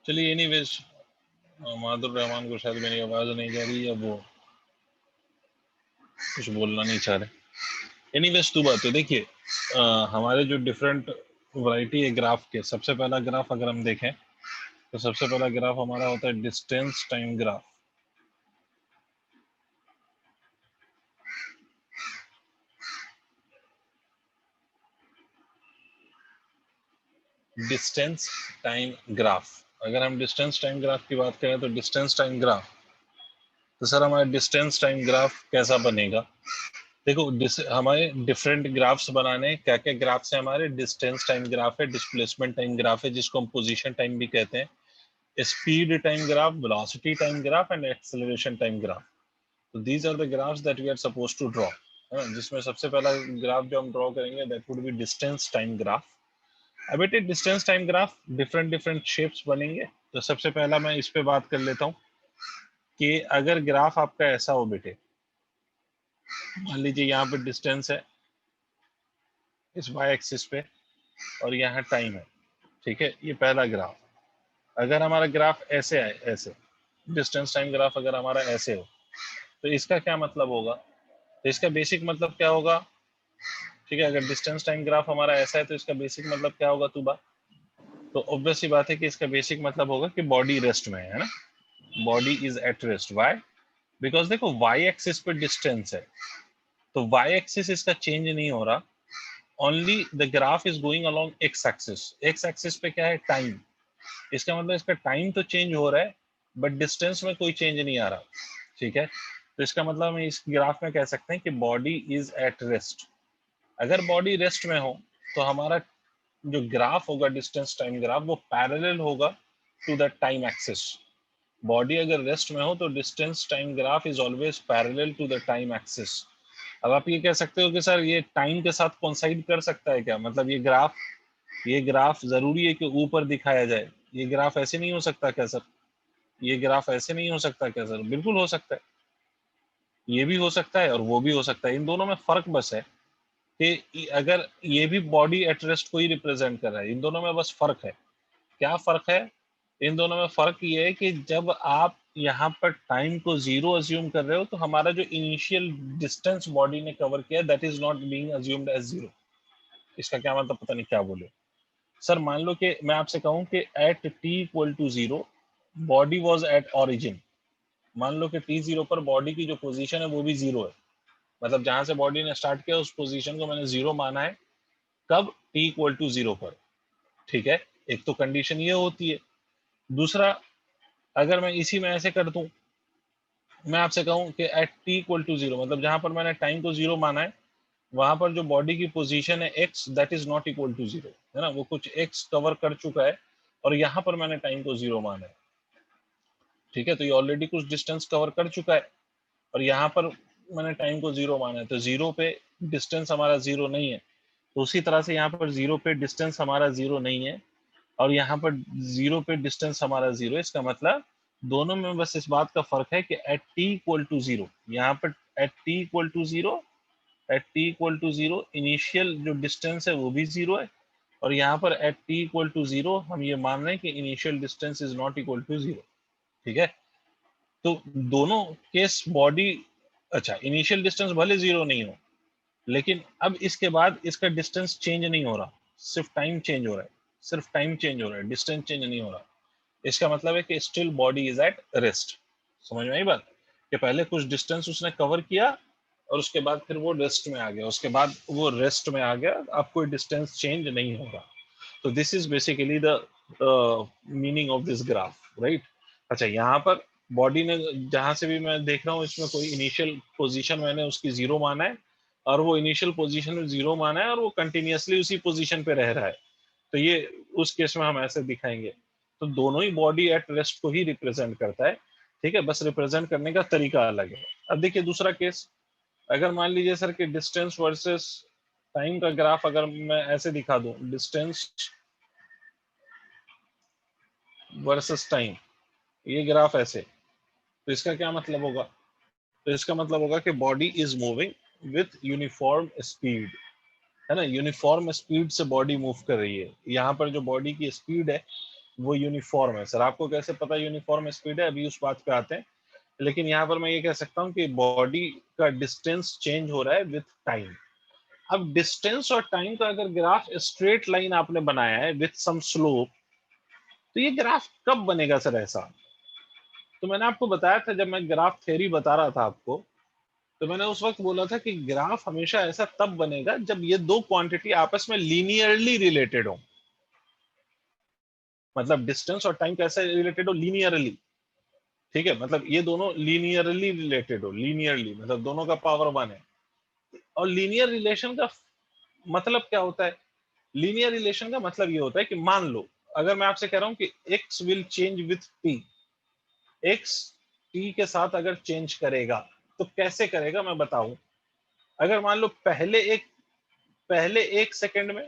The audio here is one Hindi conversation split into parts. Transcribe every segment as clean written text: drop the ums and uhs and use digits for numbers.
चलिए एनीवेज, माधुर रहमान को शायद मेरी आवाज नहीं जा रही, या वो कुछ बोलना नहीं चाह रहे। एनीवेज टू बात है, देखिए हमारे जो डिफरेंट वैरायटी है ग्राफ के, सबसे पहला ग्राफ अगर हम देखें तो सबसे पहला ग्राफ हमारा होता है distance time graph. Distance time graph, अगर हम डिस्टेंस टाइम ग्राफ की बात करें तो डिस्टेंस टाइम ग्राफ, तो सर हमारा डिस्टेंस टाइम ग्राफ कैसा बनेगा? देखो हमारे डिफरेंट ग्राफ्स बनाने, क्या क्या ग्राफ्स है हमारे? डिस्टेंस टाइम ग्राफ है, डिस्प्लेसमेंट टाइम ग्राफ है जिसको हम पोजीशन टाइम भी कहते हैं, speed time graph, velocity time graph and acceleration time graph. तो these are the graphs that we are suppose to draw, है ना? जिसमें सबसे पहला ग्राफ जो हम ड्रॉ करेंगे that would be distance time graph. अब बेटे distance time graph different different shapes बनेंगे। तो सबसे पहला मैं इस पे बात कर लेता हूँ कि अगर ग्राफ आपका ऐसा हो बेटे, मान लीजिए यहाँ पे डिस्टेंस है इस वाई एक्सिस पे और यहाँ टाइम है, ठीक है, ये पहला ग्राफ। अगर हमारा ग्राफ ऐसे है, ऐसे डिस्टेंस टाइम ग्राफ अगर हमारा ऐसे हो, तो इसका क्या मतलब होगा? तो इसका बेसिक मतलब क्या होगा? ठीक है, अगर डिस्टेंस टाइम ग्राफ हमारा ऐसा है तो इसका बेसिक मतलब क्या होगा तुबा? तो ऑब्वियस सी बात है कि इसका बेसिक मतलब होगा कि बॉडी रेस्ट में है ना, body is at rest. Why? Because देखो वाई एक्सिस पे डिस्टेंस है, तो वाई एक्सिस इसका चेंज नहीं हो रहा, only the graph is going along x axis. X axis पे क्या है? टाइम। इसका मतलब इसका टाइम तो चेंज हो रहा है बट डिस्टेंस में कोई चेंज नहीं आ रहा, ठीक है। तो इसका मतलब हम इस ग्राफ में कह सकते हैं कि बॉडी इज एट रेस्ट। अगर बॉडी रेस्ट में हो तो हमारा जो ग्राफ होगा डिस्टेंस टाइम ग्राफ वो पैरेलल होगा to the time axis. Body अगर रेस्ट में हो तो distance time graph is always parallel to the time axis. अब आप ये कह सकते हो कि सर ये टाइम के साथ कोइंसाइड कर सकता है क्या? मतलब ये ग्राफ जरूरी है कि ऊपर दिखाया जाए, ये ग्राफ ऐसे नहीं हो सकता क्या सर? ये ग्राफ ऐसे नहीं हो सकता क्या सर? बिल्कुल हो सकता है, ये भी हो सकता है और वो भी हो सकता है। इन दोनों में फर्क बस है कि अगर ये भी बॉडी एट रेस्ट को ही रिप्रेजेंट कर रहा है, इन दोनों में बस फर्क है। क्या फर्क है? इन दोनों में फर्क ये है कि जब आप यहाँ पर टाइम को जीरो अज्यूम कर रहे हो तो हमारा जो इनिशियल डिस्टेंस बॉडी ने कवर किया that is not being assumed as zero. इसका क्या मतलब पता नहीं क्या बोले सर। मान लो कि मैं आपसे कहूं कि at t equal to zero body was at origin. मान लो कि टी जीरो पर बॉडी की जो पोजीशन है वो भी जीरो है, मतलब जहां से बॉडी ने स्टार्ट किया उस पोजीशन को मैंने जीरो माना है। कब? टी इक्वल टू जीरो पर, ठीक है। एक तो कंडीशन ये होती है। दूसरा, अगर मैं इसी में ऐसे कर दूं, मैं आपसे कहूं कि at t equal to zero, मतलब जहां पर मैंने टाइम को जीरो माना है वहां पर जो बॉडी की पोजीशन है x that is not equal to zero, है ना, वो कुछ एक्स कवर कर चुका है और यहाँ पर मैंने टाइम को जीरो माना है, ठीक है। तो ये ऑलरेडी कुछ डिस्टेंस कवर कर चुका है और यहाँ पर मैंने टाइम को जीरो माना है, तो जीरो पे डिस्टेंस हमारा जीरो नहीं है। तो उसी तरह से यहाँ पर जीरो पे डिस्टेंस हमारा जीरो नहीं है और यहाँ पर जीरो पे डिस्टेंस हमारा जीरो है। इसका मतलब दोनों में बस इस बात का फर्क है कि at t equal to zero, यहाँ पर at t equal to zero, at t equal to zero initial जो डिस्टेंस है वो भी जीरो है और यहाँ पर at t equal to zero हम ये मान रहे हैं कि initial distance is not equal to zero, ठीक है। तो दोनों केस बॉडी, अच्छा इनिशियल डिस्टेंस भले जीरो नहीं हो लेकिन अब इसके बाद इसका डिस्टेंस चेंज नहीं हो रहा, सिर्फ टाइम चेंज हो रहा है, सिर्फ टाइम चेंज हो रहा है, डिस्टेंस चेंज नहीं हो रहा। इसका मतलब है कि still body is at rest. समझ में आई बात? कि पहले कुछ डिस्टेंस उसने कवर किया और उसके बाद फिर वो रेस्ट में आ गया, उसके बाद वो रेस्ट में आ गया, अब कोई डिस्टेंस चेंज नहीं होगा। तो this is basically the meaning of this graph, right. अच्छा, यहाँ पर बॉडी ने जहां से भी मैं देख रहा हूँ इसमें कोई इनिशियल पोजीशन मैंने उसकी जीरो माना है और वो इनिशियल पोजीशन में जीरो माना है और वो कंटिन्यूअसली उसी पोजीशन पे रह रहा है, तो ये उस केस में हम ऐसे दिखाएंगे। तो दोनों ही बॉडी एट रेस्ट को ही रिप्रेजेंट करता है, ठीक है, बस रिप्रेजेंट करने का तरीका अलग है। अब देखिए दूसरा केस, अगर मान लीजिए सर कि डिस्टेंस वर्सेस टाइम का ग्राफ अगर मैं ऐसे दिखा दूं, डिस्टेंस वर्सेस टाइम, ये ग्राफ ऐसे, तो इसका क्या मतलब होगा? तो इसका मतलब होगा कि body is moving with uniform speed, है ना, यूनिफॉर्म स्पीड से बॉडी मूव कर रही है। यहाँ पर जो बॉडी की स्पीड है वो यूनिफॉर्म है। सर आपको कैसे पता यूनिफॉर्म स्पीड है, अभी उस बात पे आते हैं। लेकिन यहाँ पर मैं ये कह सकता हूँ कि बॉडी का डिस्टेंस चेंज हो रहा है विथ टाइम। अब डिस्टेंस और टाइम का अगर ग्राफ स्ट्रेट लाइन आपने बनाया है विथ सम स्लोप, तो ये ग्राफ कब बनेगा सर ऐसा? तो मैंने आपको बताया था, जब मैं ग्राफ थ्योरी बता रहा था आपको, तो मैंने उस वक्त बोला था कि ग्राफ हमेशा ऐसा तब बनेगा जब ये दो क्वांटिटी आपस में लीनियरली रिलेटेड हो। मतलब डिस्टेंस और टाइम कैसे रिलेटेड हो? लीनियरली। ठीक है, मतलब ये दोनों लीनियरली रिलेटेड हो। लीनियरली मतलब दोनों का पावर 1 है। और लीनियर रिलेशन का मतलब क्या होता है? लीनियर रिलेशन का मतलब ये होता है कि मान लो अगर मैं आपसे कह रहा हूं कि x will change with t, x t के साथ अगर चेंज करेगा तो कैसे करेगा मैं बताऊं। अगर मान लो पहले एक सेकंड में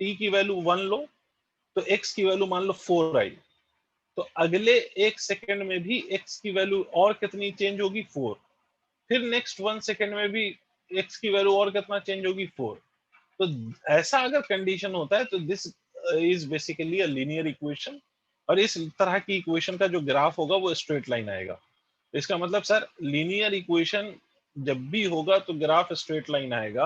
t की वैल्यू 1 लो, तो x की वैल्यू मान लो 4 आई, तो अगले एक सेकंड में भी x की वैल्यू और कितनी चेंज होगी? 4। फिर नेक्स्ट 1 सेकंड में भी x की वैल्यू और कितना चेंज होगी? 4। तो ऐसा अगर कंडीशन होता है तो this is basically a linear equation, और इस तरह की इक्वेशन का जो ग्राफ होगा वो स्ट्रेट लाइन आएगा। इसका मतलब सर लीनियर इक्वेशन जब भी होगा तो ग्राफ स्ट्रेट लाइन आएगा,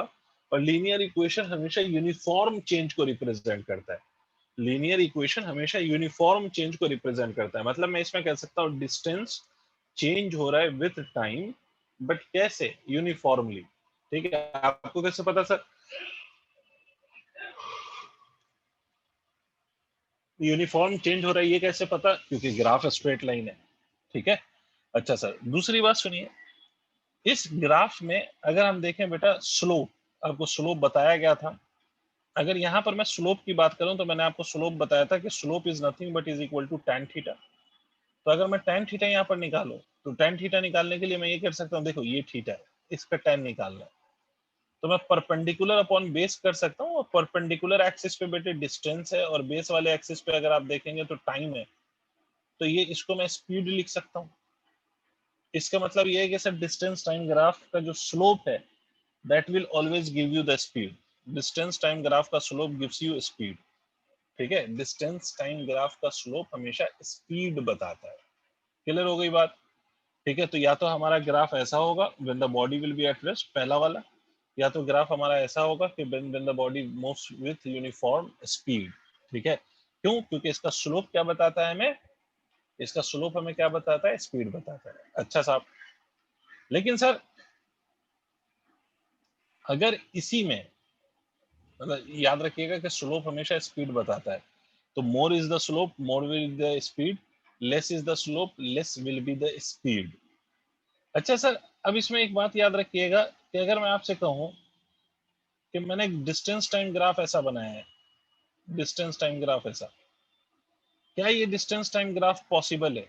और लीनियर इक्वेशन हमेशा यूनिफॉर्म चेंज को रिप्रेजेंट करता है। लीनियर इक्वेशन हमेशा यूनिफॉर्म चेंज को रिप्रेजेंट करता है। मतलब मैं इसमें कह सकता हूँ डिस्टेंस चेंज हो रहा है विथ टाइम, बट कैसे? यूनिफॉर्मली। ठीक है, आपको कैसे पता सर यूनिफॉर्म चेंज हो रहा है? ये कैसे पता? क्योंकि ग्राफ स्ट्रेट लाइन है। ठीक है, अच्छा सर दूसरी बात सुनिए, इस ग्राफ में अगर हम देखें बेटा स्लोप, आपको स्लोप बताया गया था। अगर यहाँ पर मैं स्लोप की बात करूं तो मैंने आपको स्लोप बताया था कि slope is nothing but is equal to tan theta. तो अगर मैं tan थीटा यहाँ पर निकालूं तो tan थीटा निकालने के लिए मैं ये कर सकता हूँ, देखो ये थीटा है, इसका tan निकालना है, तो मैं परपेंडिकुलर अपॉन बेस कर सकता हूँ। और परपेंडिकुलर एक्सिस पे बेटे डिस्टेंस है, और बेस वाले एक्सिस पे अगर आप देखेंगे तो टाइम है, तो ये इसको मैं स्पीड लिख सकता हूँ। इसका मतलब ये है कि सर डिस्टेंस टाइम ग्राफ का जो स्लोप है that will always give you the speed. Distance time graph का स्लोप गिव्स यू स्पीड। ठीक है, डिस्टेंस टाइम ग्राफ का स्लोप हमेशा स्पीड बताता है। क्लियर हो गई बात? ठीक है, तो या तो हमारा ग्राफ ऐसा होगा when the body will be at rest, पहला वाला, या तो ग्राफ हमारा ऐसा होगा कि when the body moves with uniform speed. ठीक है, क्यों? क्योंकि इसका स्लोप क्या बताता है हमें? इसका स्लोप हमें क्या बताता है? स्पीड बताता है। अच्छा साहब, लेकिन सर अगर इसी में मतलब याद रखिएगा कि स्लोप हमेशा स्पीड बताता है, तो more is the slope more will the speed, less is the slope less will be the speed. अच्छा सर, अब इसमें एक बात याद रखिएगा कि अगर मैं आपसे कहूं कि मैंने एक डिस्टेंस टाइम ग्राफ ऐसा बनाया है, डिस्टेंस टाइम ग्राफ ऐसा, क्या ये डिस्टेंस टाइम ग्राफ पॉसिबल है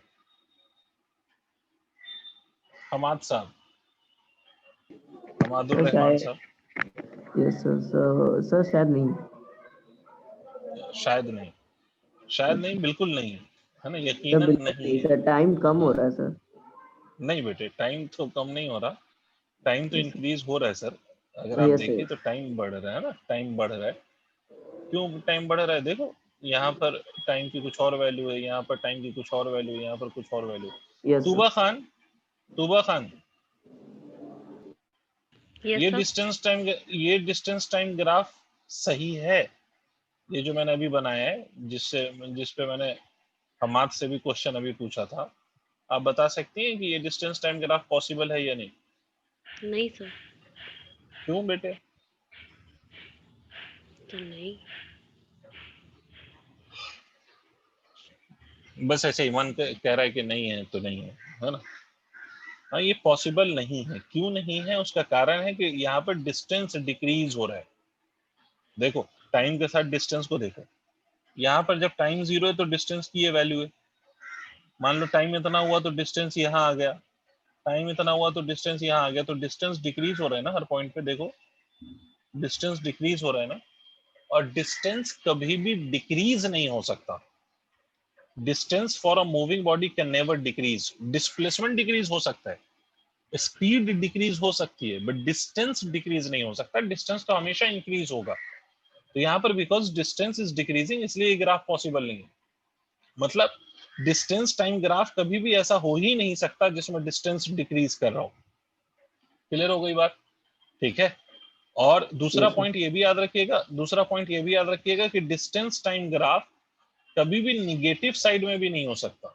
हमाद साहब, हमादुर सर रहमान शायद, साहब? यस सर, सर शायद नहीं। शायद नहीं, शायद नहीं, बिल्कुल नहीं है ना, सर यकीनन बिल्कुल नहीं नहीं है। सर, टाइम कम हो रहा है सर। नहीं बेटे, टाइम तो कम नहीं हो रहा, टाइम तो यस इंक्रीज हो रहा है सर। अगर आप यस देखिए यस। तो टाइम बढ़ रहा है ना, टाइम बढ़ रहा है। क्यों टाइम बढ़ रहा है? देखो यहाँ पर टाइम की कुछ और वैल्यू है, यहाँ पर टाइम की कुछ और वैल्यू है, यहाँ पर कुछ और value. Yes sir. Tuba Khan, Tuba Khan, yes sir. ये डिस्टेंस टाइम ग्राफ सही है? ये जो मैंने अभी बनाया है, जिस पे मैंने हमाद से भी क्वेश्चन अभी पूछा था, आप बता सकती हैं कि ये डिस्टेंस टाइम ग्राफ पॉसिबल है या नहीं? नहीं सर, क्यों बेटे? तो नहीं। बस ऐसे ही मन कह रहा है कि नहीं है तो नहीं है ना? हाँ, ये पॉसिबल नहीं है। क्यों नहीं है? उसका कारण है कि यहाँ पर डिस्टेंस डिक्रीज हो रहा है। देखो टाइम के साथ डिस्टेंस को देखो, यहाँ पर जब टाइम 0 है तो डिस्टेंस की ये वैल्यू है। मान लो टाइम इतना हुआ तो डिस्टेंस यहाँ आ गया, टाइम इतना हुआ तो डिस्टेंस यहाँ आ गया, तो डिस्टेंस डिक्रीज हो रहा है ना हर पॉइंट पे। देखो डिस्टेंस डिक्रीज हो रहा है ना, और डिस्टेंस कभी भी डिक्रीज नहीं हो सकता। Distance for a moving body can never decrease. Displacement decrease हो सकता है, स्पीड डिक्रीज हो सकती है, बट डिस्टेंस डिक्रीज नहीं हो सकता। डिस्टेंस तो हमेशा इंक्रीज होगा। तो यहाँ पर बिकॉज डिस्टेंस इज डिक्रीजिंग, इसलिए ग्राफ पॉसिबल नहीं है। मतलब डिस्टेंस टाइम ग्राफ कभी भी ऐसा हो ही नहीं सकता जिसमें डिस्टेंस डिक्रीज कर रहा हो। क्लियर हो गई बात? ठीक है। और दूसरा Yes, sir. पॉइंट ये भी याद रखिएगा कि डिस्टेंस टाइम ग्राफ कभी भी निगेटिव साइड में भी नहीं हो सकता,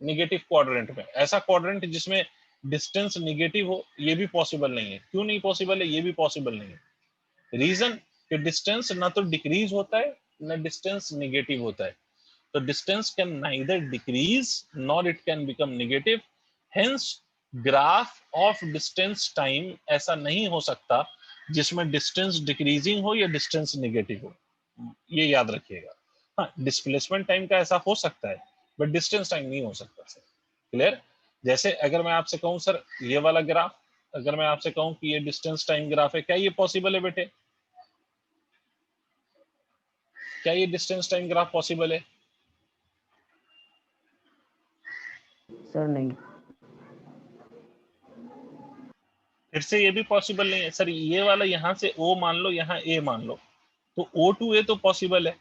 निगेटिव क्वाड्रेंट में। ऐसा क्वाड्रेंट जिसमें डिस्टेंस निगेटिव हो, ये भी पॉसिबल नहीं है। क्यों नहीं पॉसिबल है? ये भी पॉसिबल नहीं है। रीजन कि डिस्टेंस ना तो डिक्रीज होता है ना डिस्टेंस निगेटिव होता है। तो distance can neither decrease nor it can become negative. Hence graph of distance time ऐसा नहीं हो सकता जिसमें डिस्टेंस डिक्रीजिंग हो या डिस्टेंस निगेटिव हो। ये याद रखिएगा। हाँ, डिस्प्लेसमेंट टाइम का ऐसा हो सकता है बट डिस्टेंस टाइम नहीं हो सकता सर। क्लियर? जैसे अगर मैं आपसे कहूं सर ये वाला ग्राफ, अगर मैं आपसे कहूं कि ये डिस्टेंस टाइम ग्राफ है, क्या ये पॉसिबल है बेटे? क्या ये डिस्टेंस टाइम ग्राफ पॉसिबल है? Sir, नहीं. फिर से ये भी पॉसिबल नहीं है सर। ये वाला यहां से O मान लो, यहाँ A मान लो, तो O to A तो पॉसिबल है,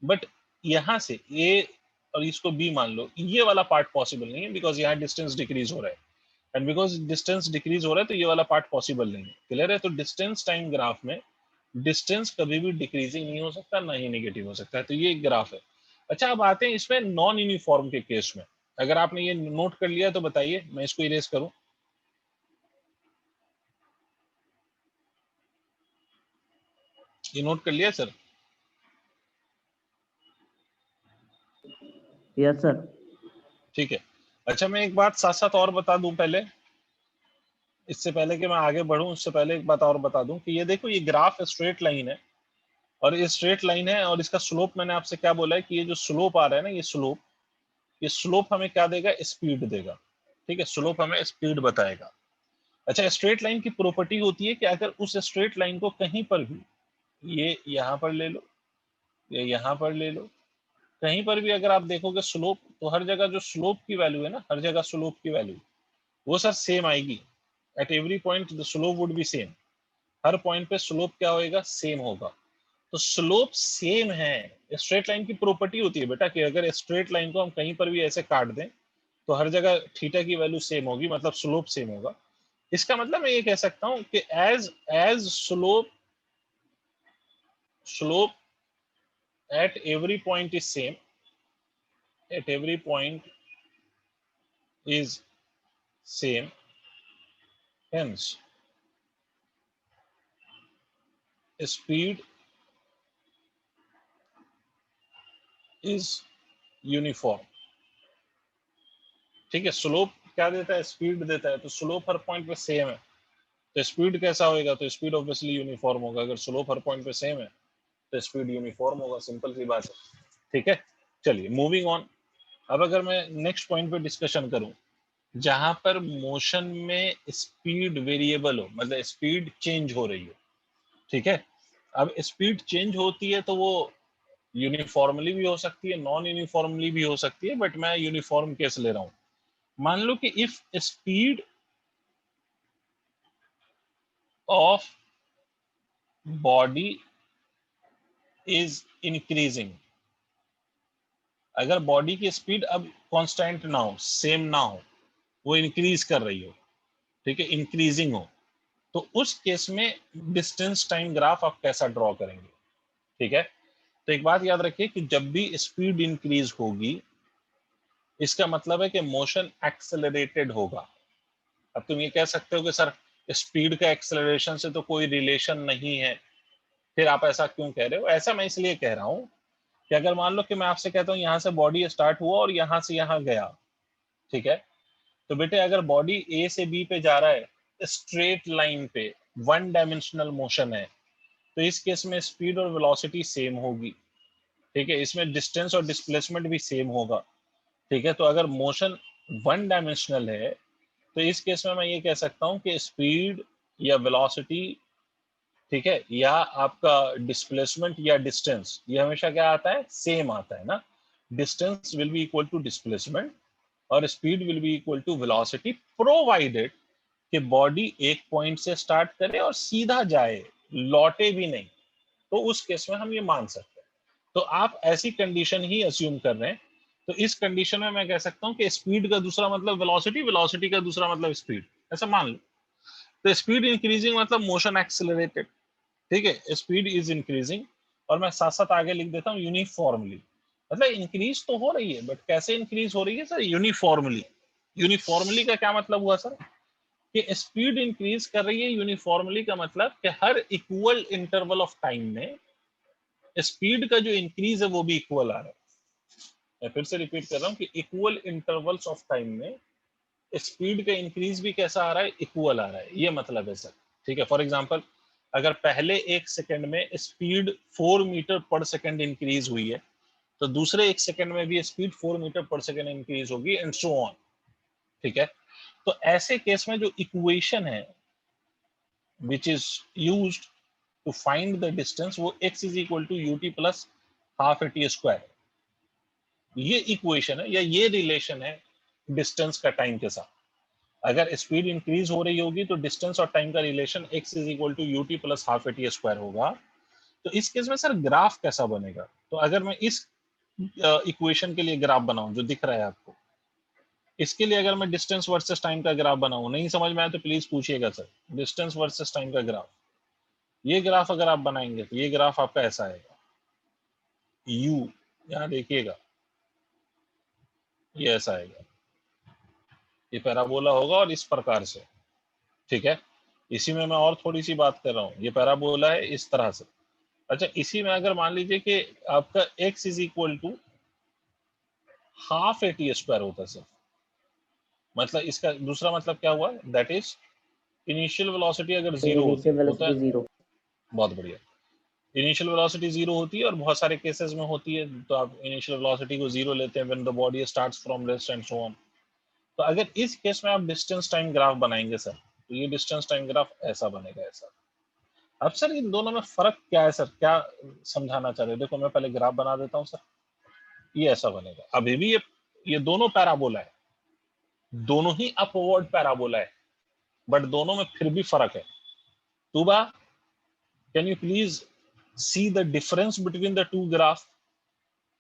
बट यहां से A और इसको B मान लो, ये वाला पार्ट पॉसिबल नहीं है बिकॉज यहाँ डिस्टेंस डिक्रीज हो रहा है। एंड बिकॉज डिस्टेंस डिक्रीज हो रहा है तो ये वाला पार्ट पॉसिबल नहीं है। क्लियर है? तो डिस्टेंस टाइम ग्राफ में डिस्टेंस कभी भी डिक्रीजिंग नहीं हो सकता, ना ही नेगेटिव हो सकता है। तो ये एक ग्राफ है। अच्छा, अब आते हैं इसमें नॉन यूनिफॉर्म के केस में। अगर आपने ये नोट कर लिया तो बताइए, मैं इसको इरेज करूं। ये नोट कर लिया सर? Yes, sir. ठीक है। अच्छा, मैं एक बात साथ साथ और बता दूं पहले, इससे पहले कि मैं आगे बढ़ूं, उससे पहले एक बात और बता दूं कि ये देखो, ये ग्राफ स्ट्रेट लाइन है और ये स्ट्रेट लाइन है और इसका स्लोप मैंने आपसे क्या बोला है कि ये जो स्लोप आ रहा है ना, ये स्लोप हमें क्या देगा? स्पीड देगा। ठीक है, स्लोप हमें स्पीड बताएगा। अच्छा, स्ट्रेट लाइन की प्रॉपर्टी होती है कि अगर उस स्ट्रेट लाइन को कहीं पर भी, ये यहां पर ले लो या यहां पर ले लो, कहीं पर भी अगर आप देखोगे स्लोप, तो हर जगह जो स्लोप की वैल्यू है ना, हर जगह स्लोप की वैल्यू वो सर सेम आएगी। At every point the slope would B same. Her point पे स्लोप क्या होएगा? सेम होगा। तो स्लोप सेम है। स्ट्रेट लाइन की प्रॉपर्टी होती है बेटा कि अगर स्ट्रेट लाइन को हम कहीं पर भी ऐसे काट दें तो हर जगह थीटा की वैल्यू सेम होगी, मतलब स्लोप सेम होगा। इसका मतलब मैं ये कह सकता हूं कि as as slope at every point is same, at every point is same, hence speed is uniform। ठीक है, स्लोप क्या देता है? स्पीड देता है। तो स्लोप हर पॉइंट पे सेम है तो स्पीड कैसा होएगा? तो स्पीड ऑब्वियसली यूनिफॉर्म होगा। अगर स्लोप हर पॉइंट पे सेम है तो स्पीड यूनिफॉर्म होगा। सिंपल सी बात है। ठीक है, चलिए मूविंग ऑन। अब अगर मैं नेक्स्ट पॉइंट पे डिस्कशन करूं जहां पर मोशन में स्पीड वेरिएबल हो, मतलब स्पीड चेंज हो रही हो। ठीक है, अब स्पीड चेंज होती है तो वो यूनिफॉर्मली भी हो सकती है, नॉन यूनिफॉर्मली भी हो सकती है, बट मैं यूनिफॉर्म केस ले रहा हूं। मान लो कि if speed of body is increasing, अगर बॉडी की स्पीड अब कांस्टेंट ना हो, सेम ना हो, वो इंक्रीज कर रही हो, ठीक है, इंक्रीजिंग हो, तो उस केस में डिस्टेंस टाइम ग्राफ आप कैसा ड्रॉ करेंगे? ठीक है, तो एक बात याद रखिए कि जब भी स्पीड इंक्रीज होगी इसका मतलब है कि मोशन एक्सेलरेटेड होगा। अब तुम ये कह सकते हो कि सर स्पीड का एक्सेलरेशन से तो कोई रिलेशन नहीं है, फिर आप ऐसा क्यों कह रहे हो? ऐसा मैं इसलिए कह रहा हूं कि अगर मान लो कि मैं आपसे कहता हूं यहां से बॉडी स्टार्ट हुआ और यहां से यहां गया, ठीक है, तो बेटे अगर बॉडी ए से बी पे जा रहा है स्ट्रेट लाइन पे, वन डायमेंशनल मोशन है, तो इस केस में स्पीड और वेलोसिटी सेम होगी। ठीक है, इसमें डिस्टेंस और डिस्प्लेसमेंट भी सेम होगा। ठीक है, तो अगर मोशन वन डायमेंशनल है तो इस केस में मैं ये कह सकता हूं कि स्पीड या वेलोसिटी, ठीक है, या आपका डिस्प्लेसमेंट या डिस्टेंस, ये हमेशा क्या आता है? सेम आता है ना। Distance will be equal to displacement और speed will be equal to velocity, provided कि बॉडी एक पॉइंट से स्टार्ट करे और सीधा जाए, लौटे भी नहीं, तो उस केस में हम ये मान सकते हैं। तो आप ऐसी कंडीशन ही अज्यूम कर रहे हैं। तो इस कंडीशन में मैं कह सकता हूं कि स्पीड का दूसरा मतलब वेलोसिटी, वेलोसिटी का दूसरा मतलब स्पीड, ऐसा मान लो। तो स्पीड इंक्रीजिंग मतलब मोशन एक्सेलरेटेड, ठीक है, स्पीड इज इंक्रीजिंग। और मैं साथ साथ आगे लिख देता हूँ यूनिफॉर्मली, मतलब इंक्रीज तो हो रही है, बट कैसे इंक्रीज हो रही है सर? यूनिफॉर्मली। यूनिफॉर्मली का क्या मतलब हुआ सर? कि स्पीड इंक्रीज कर रही है यूनिफॉर्मली का मतलब कि हर इक्वल इंटरवल ऑफ टाइम में स्पीड का जो इंक्रीज है वो भी इक्वल आ रहा है। मैं फिर से रिपीट कर रहा हूँ कि इक्वल इंटरवल्स ऑफ टाइम में स्पीड का इंक्रीज भी कैसा आ रहा है? इक्वल आ रहा है, ये मतलब है सर। ठीक है, फॉर एग्जांपल अगर पहले 1 सेकंड में speed 4 metre per second increase हुई है, तो दूसरे 1 सेकंड में भी speed 4 metre per second increase होगी, एंड सो ऑन। ठीक है, तो ऐसे केस में जो इक्वेशन है which is used to find the distance, वो x is equal to ut plus half a t square, ये इक्वेशन है या ये रिलेशन है डिस्टेंस का टाइम के साथ। अगर स्पीड इंक्रीज हो रही होगी तो डिस्टेंस और टाइम का relation x is equal to ut plus half a t square होगा। तो इस केस में सर ग्राफ कैसा बनेगा? तो अगर मैं इस इक्वेशन के लिए ग्राफ बनाऊं जो दिख रहा है आपको, इसके लिए अगर मैं डिस्टेंस वर्सेस टाइम का ग्राफ बनाऊं, नहीं समझ में आया तो प्लीज पूछिएगा सर। डिस्टेंस वर्सेस टाइम का ग्राफ, ये ग्राफ अगर आप बनाएंगे तो ये ग्राफ आपका ऐसा आएगा, u, यहां देखिएगा ये ऐसा आएगा, ये पैराबोला होगा और इस प्रकार से। ठीक है, इसी में मैं और थोड़ी सी बात कर रहा हूँ, ये पैराबोला है इस तरह से। अच्छा, इसी में अगर मान लीजिए कि आपका x is equal to half a t square होता है सर, मतलब इसका दूसरा मतलब क्या हुआ? दैट इज इनिशियल वेलोसिटी अगर जीरो होती इनिशियल है, होता वेलोसिटी है, जीरो। बहुत बढ़िया, इनिशियल वेलोसिटी जीरो होती है और बहुत सारे केसेस में होती है, तो आप इनिशियल वेलोसिटी को जीरो लेते हैं when the body starts from rest and so on. तो अगर इस केस में आप डिस्टेंस टाइम ग्राफ बनाएंगे सर, तो ये डिस्टेंस टाइम ग्राफ ऐसा बनेगा, ऐसा। अब सर इन दोनों में फर्क क्या है सर, क्या समझाना चाह रहे हैं? देखो मैं पहले ग्राफ बना देता हूँ सर, ये ऐसा बनेगा। अभी भी ये दोनों पैराबोला है, दोनों ही अपवर्ड पैराबोला है, बट दोनों में फिर भी फर्क है। Tuba, can you please see the difference between the two graph?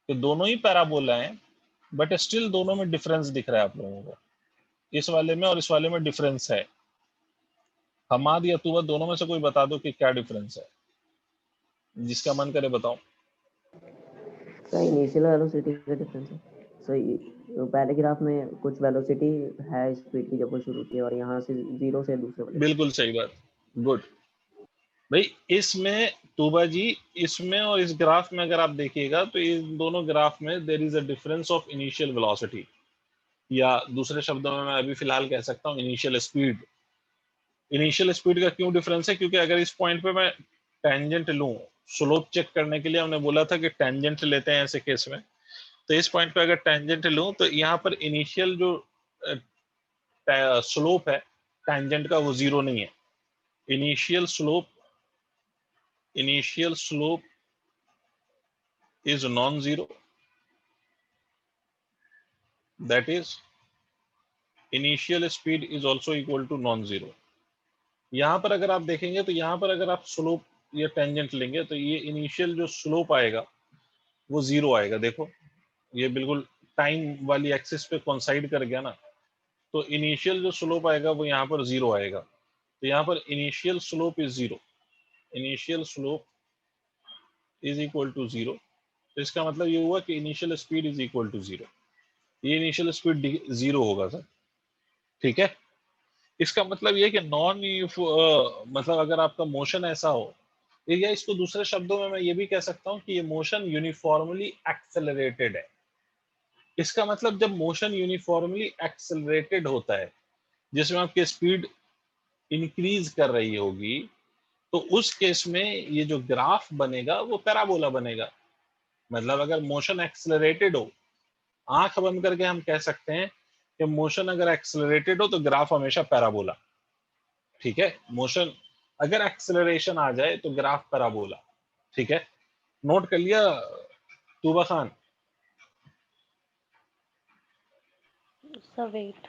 कि दोनों ही पैराबोला हैं, बट स्टिल दोनों में डिफरेंस दिख रहा है आप लोगों को, इस वाले में और इस वाले में डिफरेंस है। हमाद या तुबा, दोनों में से कोई बता दो कि क्या डिफरेंस है, जिसका मन करे बताओ। सर इनिशियल वेलोसिटी का डिफरेंस है। सो पहले ग्राफ में कुछ वेलोसिटी है स्पीड की जब वो शुरू होती है, और यहाँ से जीरो से दूसरे वाले। बिल्कुल सही बात, गुड भाई। इसमें तुबा जी, इसमें और इस ग्राफ में अगर आप देखिएगा तो इन दोनों ग्राफ में there is a difference of initial velocity, या दूसरे शब्दों में मैं अभी फिलहाल कह सकता हूँ इनिशियल स्पीड। इनिशियल स्पीड का क्यों डिफरेंस है? क्योंकि अगर इस पॉइंट पे मैं टेंजेंट लूं, स्लोप चेक करने के लिए हमने बोला था कि टेंजेंट लेते हैं ऐसे केस में, तो इस पॉइंट पे अगर टेंजेंट लूं तो यहाँ पर इनिशियल जो स्लोप है टेंजेंट का वो जीरो नहीं है। Initial slope is non-zero, that is initial speed is also equal to non-zero। यहाँ पर अगर आप देखेंगे तो यहाँ पर अगर आप स्लोप या टेंजेंट लेंगे तो ये इनिशियल जो स्लोप आएगा वो जीरो आएगा। देखो ये बिल्कुल टाइम वाली एक्सिस पे कोइंसाइड कर गया ना, तो इनिशियल जो स्लोप आएगा वो यहाँ पर जीरो आएगा। तो यहाँ पर initial slope is zero, initial slope is equal to zero. तो इसका मतलब ये हुआ कि initial speed is equal to zero, ये इनिशियल स्पीड जीरो होगा सर। ठीक है, इसका मतलब ये कि मतलब अगर आपका मोशन ऐसा हो, या इसको दूसरे शब्दों में मैं ये भी कह सकता हूं कि ये मोशन यूनिफॉर्मली एक्सेलरेटेड है। इसका मतलब जब मोशन यूनिफॉर्मली एक्सेलरेटेड होता है, जिसमें आपकी स्पीड इंक्रीज कर रही होगी, तो उस केस में ये जो ग्राफ बनेगा वो पैराबोला बनेगा। मतलब अगर मोशन एक्सेलरेटेड हो, आंख बंद करके हम कह सकते हैं कि मोशन अगर एक्सेलरेटेड हो तो ग्राफ हमेशा पैराबोला। ठीक है, मोशन अगर एक्सेलरेशन आ जाए तो ग्राफ पैराबोला। ठीक है, नोट कर लिया Tuba Khan? Sir wait.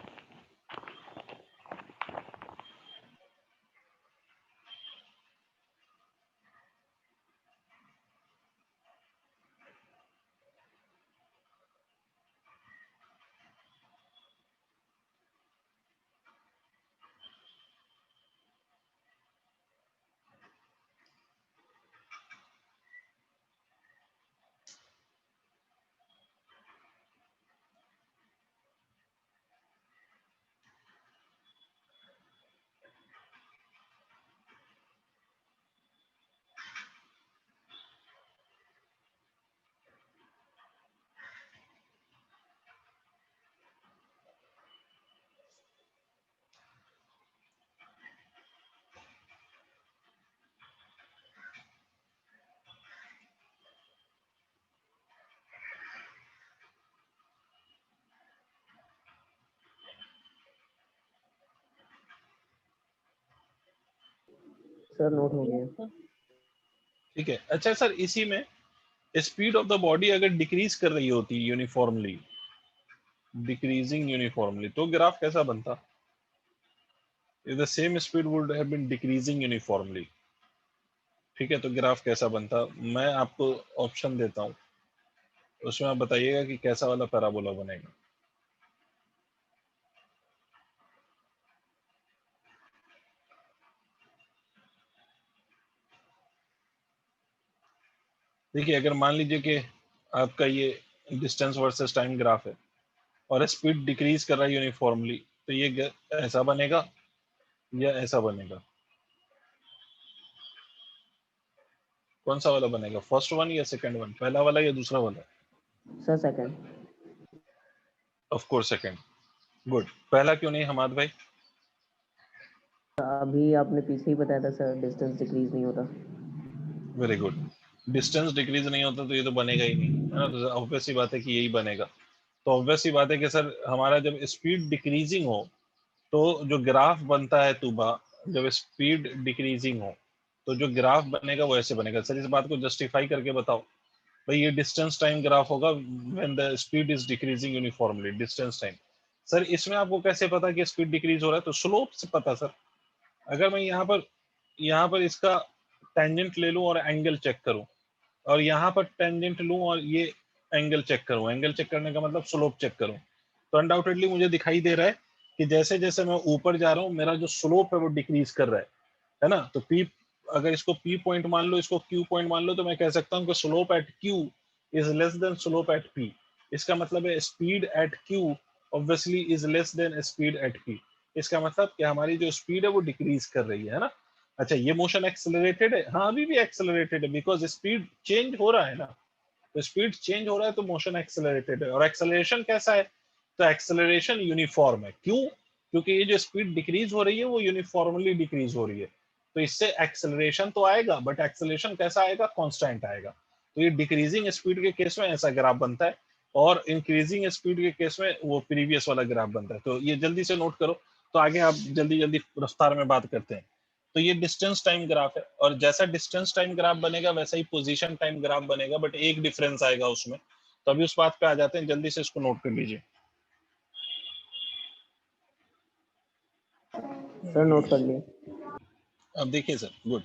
Sir note हो गया। Yes, sir. ठीक है। अच्छा सर, इसी में स्पीड ऑफ द बॉडी अगर डिक्रीज कर रही होती यूनिफॉर्मली, डिक्रीजिंग यूनिफॉर्मली, तो ग्राफ कैसा बनता? If the same speed would have been decreasing uniformly, ठीक है, तो ग्राफ कैसा बनता? मैं आपको ऑप्शन देता हूँ, उसमें आप बताइएगा कि कैसा वाला पैराबोला बनेगा। देखिए, अगर मान लीजिए कि आपका ये डिस्टेंस वर्सेस टाइम ग्राफ है और स्पीड डिक्रीज कर रहा है यूनिफॉर्मली, तो ये ऐसा बनेगा या ऐसा बनेगा? कौन सा वाला बनेगा, फर्स्ट वन या सेकंड वन, पहला वाला या दूसरा वाला? Sir second. Of course second. Good. पहला क्यों नहीं हमाद भाई? अभी आपने पीछे ही बताया था सर, डिस्टेंस डिक्रीज नहीं होता। Very good. डिस्टेंस डिक्रीज नहीं होता तो ये तो बनेगा ही नहीं, है ना। तो ऑब्वियस सी बात है कि यही बनेगा। तो ऑब्वियस सी बात है कि सर हमारा जब स्पीड डिक्रीजिंग हो तो जो ग्राफ बनता है तुबा, जब स्पीड डिक्रीजिंग हो तो जो ग्राफ बनेगा वो ऐसे बनेगा। सर इस बात को जस्टिफाई करके बताओ भाई। ये डिस्टेंस टाइम ग्राफ होगा when the speed is decreasing uniformly, distance time. Sir इसमें आपको कैसे पता कि स्पीड डिक्रीज हो रहा है? तो स्लोप से पता सर। अगर मैं यहाँ पर इसका टेंजेंट ले लूं और एंगल चेक करूं, और यहाँ पर टेंजेंट लूं और ये एंगल चेक करूं, एंगल चेक करने का मतलब स्लोप चेक करूं, तो अनडाउटेडली मुझे दिखाई दे रहा है कि जैसे जैसे मैं ऊपर जा रहा हूँ मेरा जो स्लोप है वो डिक्रीज कर रहा है ना। तो पी, अगर इसको पी पॉइंट मान लो, इसको क्यू पॉइंट मान लो, तो मैं कह सकता हूँ कि slope eight Q is less than slope eight P. इसका मतलब है speed at Q obviously is less than speed at P. इसका मतलब कि हमारी जो स्पीड है वो डिक्रीज कर रही है ना। अच्छा, ये मोशन एक्सेलरेटेड है? हाँ, अभी भी एक्सेलरेटेड है, बिकॉज स्पीड चेंज हो रहा है ना। तो स्पीड चेंज हो रहा है तो मोशन एक्सेलरेटेड है। और एक्सेलरेशन कैसा है? तो एक्सेलरेशन यूनिफॉर्म है। क्यों? क्योंकि ये जो स्पीड डिक्रीज हो रही है वो यूनिफॉर्मली डिक्रीज हो रही है, तो इससे एक्सेलरेशन तो आएगा, बट एक्सेलरेशन कैसा आएगा? कांस्टेंट आएगा। तो ये डिक्रीजिंग स्पीड के केस में ऐसा ग्राफ बनता है, और इंक्रीजिंग स्पीड के केस में वो प्रीवियस वाला ग्राफ बनता है। तो ये जल्दी से नोट करो, तो आगे आप जल्दी जल्दी रफ्तार में बात करते हैं। तो ये डिस्टेंस टाइम ग्राफ है, और जैसा डिस्टेंस टाइम ग्राफ बनेगा वैसा ही पोजीशन टाइम ग्राफ बनेगा, बट एक डिफरेंस आएगा उसमें। तो अभी उस बात पे आ जाते हैं, जल्दी से इसको नोट कर लीजिए। सर नोट कर लिए। अब देखिए सर, गुड।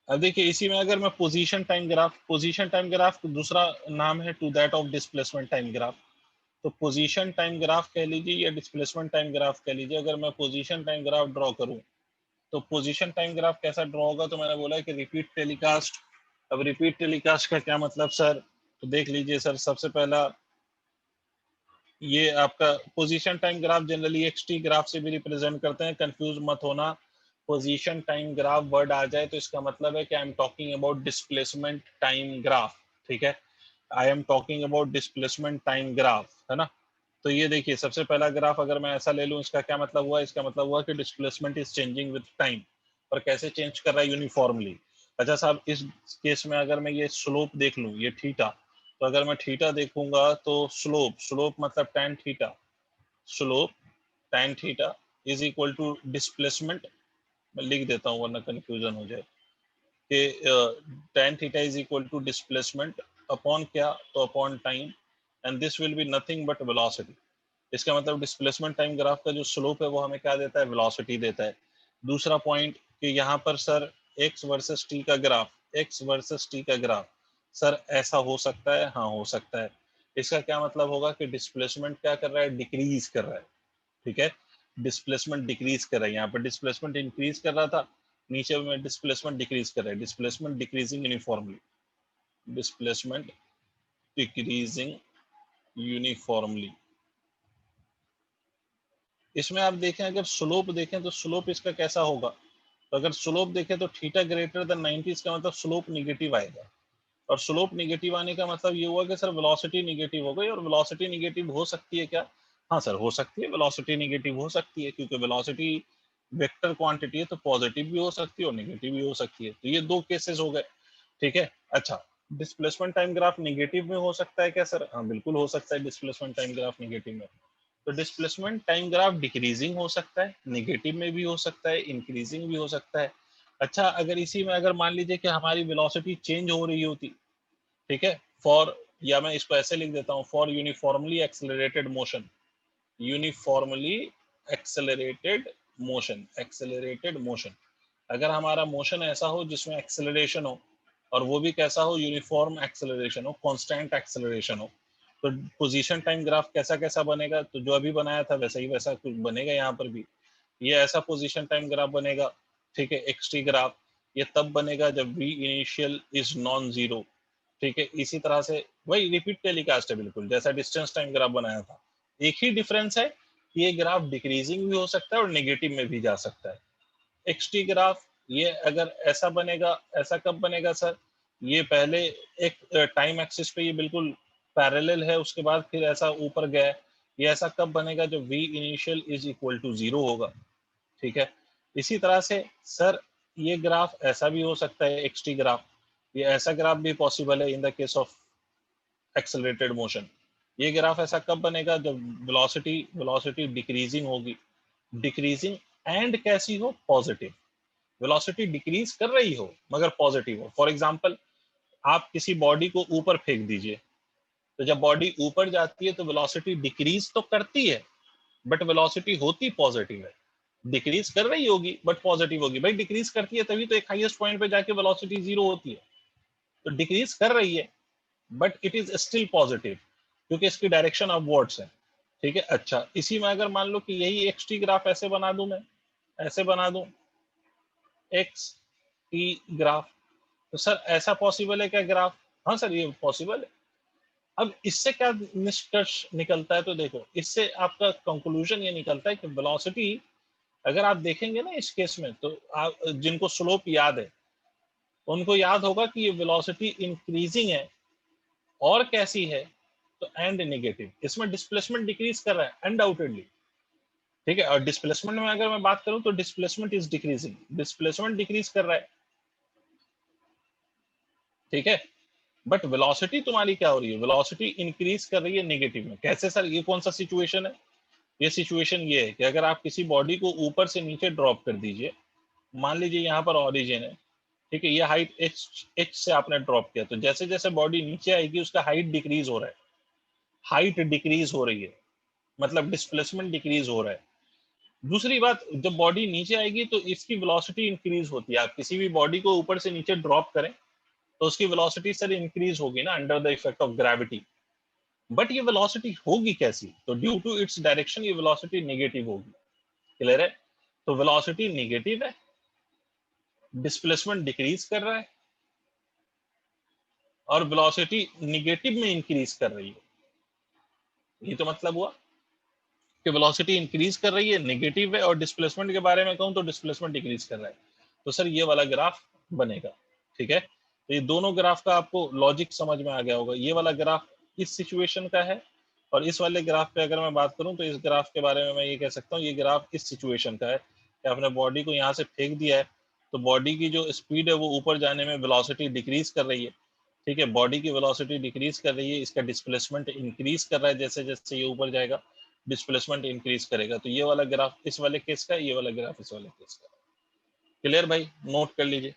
अब देखिए इसी में अगर मैं पोजीशन टाइम ग्राफ दूसरा नाम है to that of displacement time graph. तो पोजीशन टाइम ग्राफ कह लीजिए या डिस्प्लेसमेंट टाइम ग्राफ कह लीजिए। अगर मैं पोजीशन टाइम ग्राफ ड्रॉ करूं तो पोजीशन टाइम ग्राफ कैसा ड्रॉ होगा? तो मैंने बोला कि रिपीट टेलीकास्ट। अब रिपीट टेलीकास्ट का क्या मतलब सर? तो देख लीजिए सर, सबसे पहला ये आपका position time graph generally x t graph से भी रिप्रेजेंट करते हैं, कंफ्यूज मत होना। पोजीशन टाइम ग्राफ वर्ड आ जाए तो इसका मतलब है कि I am talking about displacement time graph, ठीक है। I am talking about displacement time graph, है ना। तो ये देखिए सबसे पहला ग्राफ अगर मैं ऐसा ले लूं, इसका क्या मतलब हुआ? इसका मतलब हुआ कि displacement is changing with time. और कैसे चेंज कर रहा है? यूनिफॉर्मली। अच्छा साहब, इस केस में अगर मैं ये स्लोप देख लूं, ये थीटा, तो अगर मैं थीटा देखूंगा तो स्लोप मतलब tan theta, slope tan theta is equal to displacement. मैं लिख देता हूं वरना कंफ्यूजन हो जाए कि tan theta is equal to displacement upon क्या? तो upon time, and this will be nothing but velocity. इसका मतलब डिस्प्लेसमेंट टाइम ग्राफ का जो स्लोप है वो हमें क्या देता है? वेलोसिटी देता है। दूसरा पॉइंट कि यहाँ पर सर एक्स वर्सेस टी का ग्राफ, एक्स वर्सेस टी का ग्राफ सर ऐसा हो सकता है? हाँ, हो सकता है। इसका क्या मतलब होगा कि डिस्प्लेसमेंट क्या कर रहा है? डिक्रीज कर रहा है, ठीक है। डिस्प्लेसमेंट डिक्रीज कर रहा है। यहाँ पर डिस्प्लेसमेंट इंक्रीज कर रहा था, नीचे में डिस्प्लेसमेंट डिक्रीज कर रहा है। Displacement decreasing uniformly, displacement decreasing uniformly. इसमें आप देखें, अगर स्लोप देखें तो स्लोप इसका कैसा होगा? तो अगर स्लोप देखें तो थीटा ग्रेटर देन 90, इसका मतलब स्लोप निगेटिव आएगा। और स्लोप निगेटिव आने का मतलब ये हुआ कि सर वेलोसिटी निगेटिव हो गई। और वेलोसिटी निगेटिव हो सकती है क्या? हाँ सर, हो सकती है, वेलोसिटी निगेटिव हो सकती है, क्योंकि वेलोसिटी वेक्टर क्वांटिटी है, तो पॉजिटिव भी हो सकती है और निगेटिव भी हो सकती है। तो ये दो केसेस हो गए, ठीक है। अच्छा, डिस्प्लेसमेंट टाइम ग्राफ निगेटिव में हो सकता है क्या सर? हाँ बिल्कुल हो सकता है डिस्प्लेसमेंट टाइम ग्राफ निगेटिव में। तो डिस्प्लेसमेंट टाइम ग्राफ डिक्रीजिंग हो सकता है, नेगेटिव में भी हो सकता है, इंक्रीजिंग भी हो सकता है। अच्छा, अगर इसी में अगर मान लीजिए कि हमारी वेलोसिटी चेंज हो रही होती, ठीक है, फॉर, या मैं इसको ऐसे लिख देता हूँ, for uniformly accelerated motion, uniformly accelerated motion, अगर हमारा मोशन ऐसा हो जिसमें एक्सेलरेशन हो, और वो भी कैसा हो, यूनिफॉर्म एक्सेलरेशन हो, कांस्टेंट एक्सेलरेशन हो, तो पोजीशन टाइम ग्राफ कैसा कैसा बनेगा, तो जो अभी बनाया था वैसा ही वैसा कुछ बनेगा यहाँ पर भी। ये ऐसा पोजीशन टाइम ग्राफ बनेगा, ठीक है, एक्सटी ग्राफ। ये तब बनेगा जब v initial is non zero, ठीक है। इसी तरह से वही रिपीट टेलीकास्ट है, बिल्कुल जैसा डिस्टेंस टाइम ग्राफ बनाया था। एक ही डिफरेंस है कि ये ग्राफ डिक्रीजिंग भी हो सकता है और नेगेटिव में भी जा सकता है। एक्सटी ग्राफ ये अगर ऐसा बनेगा, ऐसा कब बनेगा सर, ये पहले एक टाइम एक्सिस पे ये बिल्कुल पैरेलल है, उसके बाद फिर ऐसा ऊपर गया। ये ऐसा कब बनेगा, जब v initial is equal to 0 होगा, ठीक है। इसी तरह से सर ये ग्राफ ऐसा भी हो सकता है, एक्सटी ग्राफ, ये ऐसा ग्राफ भी पॉसिबल है in the case of accelerated motion. ये ग्राफ ऐसा कब बनेगा, जब वेलोसिटी डिक्रीजिंग होगी, डिक्रीजिंग एंड कैसी हो, पॉजिटिव, वेलोसिटी डिक्रीज कर रही हो मगर पॉजिटिव हो। फॉर एग्जांपल, आप किसी बॉडी को ऊपर फेंक दीजिए, तो जब बॉडी ऊपर जाती है तो वेलोसिटी डिक्रीज तो करती है, बट वेलोसिटी होती पॉजिटिव है। डिक्रीज कर रही होगी बट पॉजिटिव होगी, भाई डिक्रीज करती है तभी तो एक हाईएस्ट पॉइंट पे जाके वेलोसिटी 0 होती है। तो डिक्रीज कर रही है but it is still positive, क्योंकि इसकी डायरेक्शन अपवर्ड्स है, ठीक है। अच्छा, इसी में अगर मान लो कि यही एक्सटी ग्राफ ऐसे बना दूं, मैं ऐसे बना दूं एक्स टी ग्राफ, तो सर ऐसा पॉसिबल है क्या ग्राफ? हाँ सर, ये पॉसिबल है। अब इससे क्या निष्कर्ष निकलता है, तो देखो इससे आपका कंक्लूजन ये निकलता है कि वेलोसिटी, अगर आप देखेंगे ना इस केस में, तो आप जिनको स्लोप याद है उनको याद होगा कि ये वेलोसिटी इंक्रीजिंग है, और कैसी है, तो एंड नेगेटिव। इसमें डिस्प्लेसमेंट डिक्रीज कर रहा है अनडाउटेडली, ठीक है। और डिस्प्लेसमेंट में अगर मैं बात करूं तो displacement is decreasing, displacement decrease कर रहा है, ठीक है। बट वेलोसिटी तुम्हारी क्या हो रही है, वेलोसिटी इंक्रीज कर रही है नेगेटिव में। कैसे सर, ये कौन सा सिचुएशन है? ये सिचुएशन ये है कि अगर आप किसी बॉडी को ऊपर से नीचे ड्रॉप कर दीजिए, मान लीजिए यहाँ पर ऑरिजिन है, ठीक है, ये हाइट h से आपने ड्रॉप किया, तो जैसे जैसे बॉडी नीचे आएगी उसका हाइट डिक्रीज हो रहा है, हाइट डिक्रीज हो रही है, मतलब डिस्प्लेसमेंट डिक्रीज हो रहा है। दूसरी बात, जब बॉडी नीचे आएगी तो इसकी वेलोसिटी इंक्रीज होती है। आप किसी भी बॉडी को ऊपर से नीचे ड्रॉप करें तो उसकी वेलोसिटी सर इंक्रीज होगी ना, under the effect of gravity. But ये वेलोसिटी होगी कैसी, तो ड्यू टू इट्स डायरेक्शन ये वेलोसिटी नेगेटिव होगी। क्लियर है? तो वेलोसिटी नेगेटिव है, डिस्प्लेसमेंट डिक्रीज कर रहा है, और वेलोसिटी नेगेटिव में इंक्रीज कर रही है। ये तो मतलब हुआ कि वेलोसिटी इंक्रीज कर रही है, नेगेटिव है, और डिस्प्लेसमेंट के बारे में कहूं तो डिस्प्लेसमेंट डिक्रीज कर रहा है। तो सर ये वाला ग्राफ बनेगा, ठीक है। तो ये दोनों ग्राफ का आपको लॉजिक समझ में आ गया होगा। ये वाला ग्राफ इस सिचुएशन का है, और इस वाले ग्राफ पे अगर मैं बात करूं तो इस ग्राफ के बारे में मैं ये कह सकता हूँ, ये ग्राफ इस सिचुएशन का है कि आपने बॉडी को यहाँ से फेंक दिया है, तो बॉडी की जो स्पीड है वो ऊपर जाने में वेलोसिटी डिक्रीज कर रही है, ठीक है। बॉडी की वेलोसिटी डिक्रीज कर रही है, इसका डिस्प्लेसमेंट इंक्रीज कर रहा है, जैसे जैसे ये ऊपर जाएगा डिस्प्लेसमेंट इंक्रीज करेगा। तो ये वाला ग्राफ इस वाले केस का, ये वाला ग्राफ इस वाले केस का। क्लियर भाई? नोट कर लीजिए।